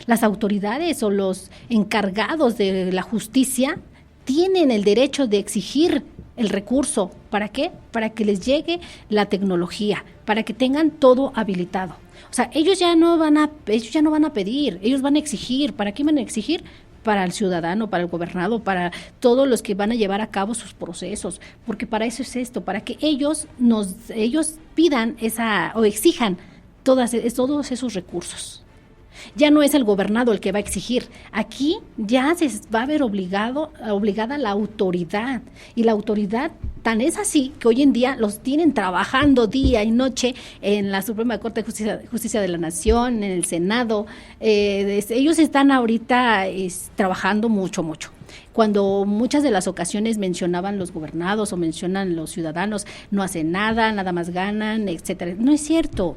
[SPEAKER 4] las autoridades o los encargados de la justicia tienen el derecho de exigir el recurso. ¿Para qué? Para que les llegue la tecnología, para que tengan todo habilitado. O sea, ellos ya no van a pedir, ellos van a exigir. ¿Para qué van a exigir? Para el ciudadano, para el gobernado, para todos los que van a llevar a cabo sus procesos, porque para eso es esto, para que ellos pidan o exijan todos esos recursos. Ya no es el gobernado el que va a exigir. Aquí ya se va a ver obligada la autoridad, y la autoridad Tan es así que hoy en día los tienen trabajando día y noche en la Suprema Corte de Justicia de la Nación, en el Senado. Ellos están ahorita trabajando mucho. Cuando muchas de las ocasiones mencionaban los gobernados o mencionan los ciudadanos, no hacen nada, nada más ganan, etcétera. No es cierto.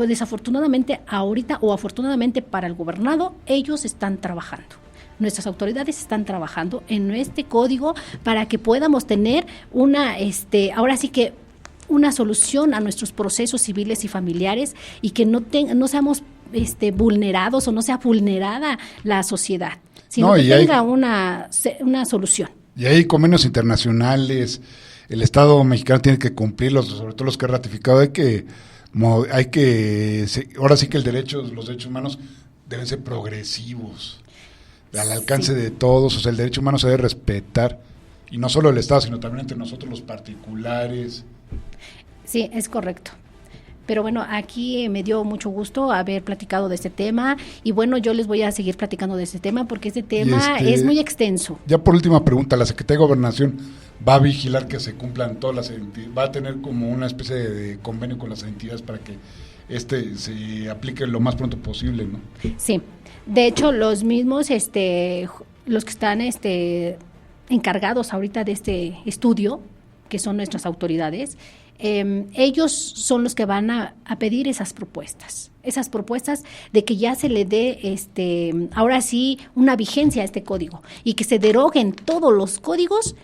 [SPEAKER 4] Desafortunadamente ahorita, o afortunadamente para el gobernado, ellos están trabajando. Nuestras autoridades están trabajando en este código para que podamos tener ahora sí que una solución a nuestros procesos civiles y familiares, y que no seamos vulnerados, o no sea vulnerada la sociedad, sino que tenga una solución.
[SPEAKER 3] Y hay convenios internacionales, el Estado mexicano tiene que cumplirlos, sobre todo los que ha ratificado. Ahora sí que los derechos humanos deben ser progresivos, al alcance de todos. O sea, el derecho humano se debe respetar, y no solo el Estado, sino también entre nosotros los particulares.
[SPEAKER 4] Sí, es correcto. Pero bueno, aquí me dio mucho gusto haber platicado de este tema, y bueno, yo les voy a seguir platicando de este tema porque este tema es muy extenso.
[SPEAKER 3] Ya por última pregunta, ¿la Secretaría de Gobernación va a vigilar que se cumplan todas las entidades? ¿Va a tener como una especie de convenio con las entidades para que se aplique lo más pronto posible, no?
[SPEAKER 4] Sí, de hecho los mismos, los que están encargados ahorita de este estudio, que son nuestras autoridades, ellos son los que van a pedir esas propuestas de que ya se le dé ahora sí una vigencia a este código, y que se deroguen todos los códigos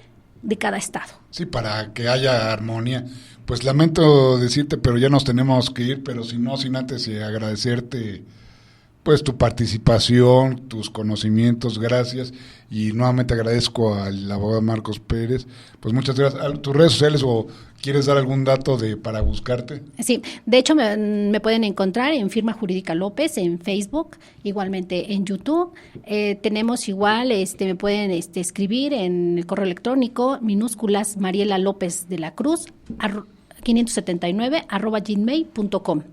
[SPEAKER 4] de cada estado.
[SPEAKER 3] Sí, para que haya armonía. Pues lamento decirte, pero ya nos tenemos que ir, pero sin antes agradecerte pues tu participación, tus conocimientos, gracias, y nuevamente agradezco al abogado Marcos Pérez. Pues muchas gracias. ¿Tus redes sociales, o quieres dar algún dato para buscarte?
[SPEAKER 4] Sí, de hecho me pueden encontrar en Firma Jurídica López en Facebook, igualmente en YouTube. Tenemos igual, me pueden escribir en el correo electrónico minúsculas Mariela López de la Cruz 579 @gmail.com.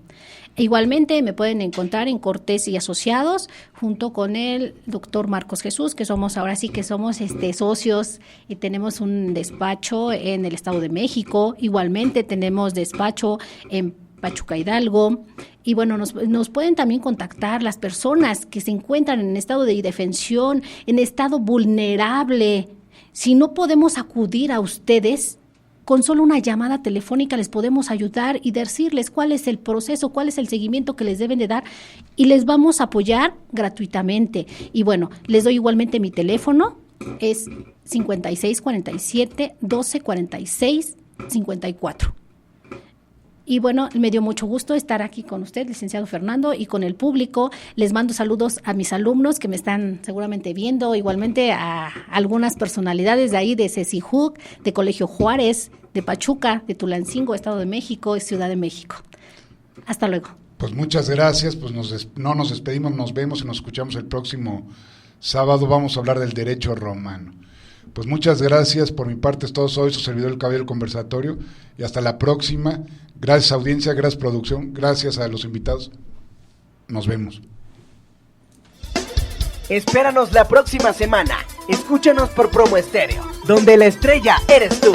[SPEAKER 4] Igualmente me pueden encontrar en Cortés y Asociados, junto con el doctor Marcos Jesús, que somos socios, y tenemos un despacho en el Estado de México. Igualmente tenemos despacho en Pachuca, Hidalgo. Y bueno, nos pueden también contactar las personas que se encuentran en estado de indefensión, en estado vulnerable. Si no podemos acudir a ustedes, con solo una llamada telefónica les podemos ayudar y decirles cuál es el proceso, cuál es el seguimiento que les deben de dar, y les vamos a apoyar gratuitamente. Y bueno, les doy igualmente mi teléfono, es 5647-1246-54. Y bueno, me dio mucho gusto estar aquí con usted, licenciado Fernando, y con el público. Les mando saludos a mis alumnos que me están seguramente viendo, igualmente a algunas personalidades de ahí, de CECIJUC, de Colegio Juárez, de Pachuca, de Tulancingo, Estado de México y Ciudad de México. Hasta luego.
[SPEAKER 3] Pues muchas gracias, pues no nos despedimos, nos vemos y nos escuchamos el próximo sábado. Vamos a hablar del derecho romano. Pues muchas gracias, por mi parte es todo. Soy su servidor, el Caballero del Conversatorio, y hasta la próxima. Gracias audiencia, gracias producción, gracias a los invitados. Nos vemos.
[SPEAKER 1] Espéranos la próxima semana. Escúchanos por Promo Estéreo, donde la estrella eres tú.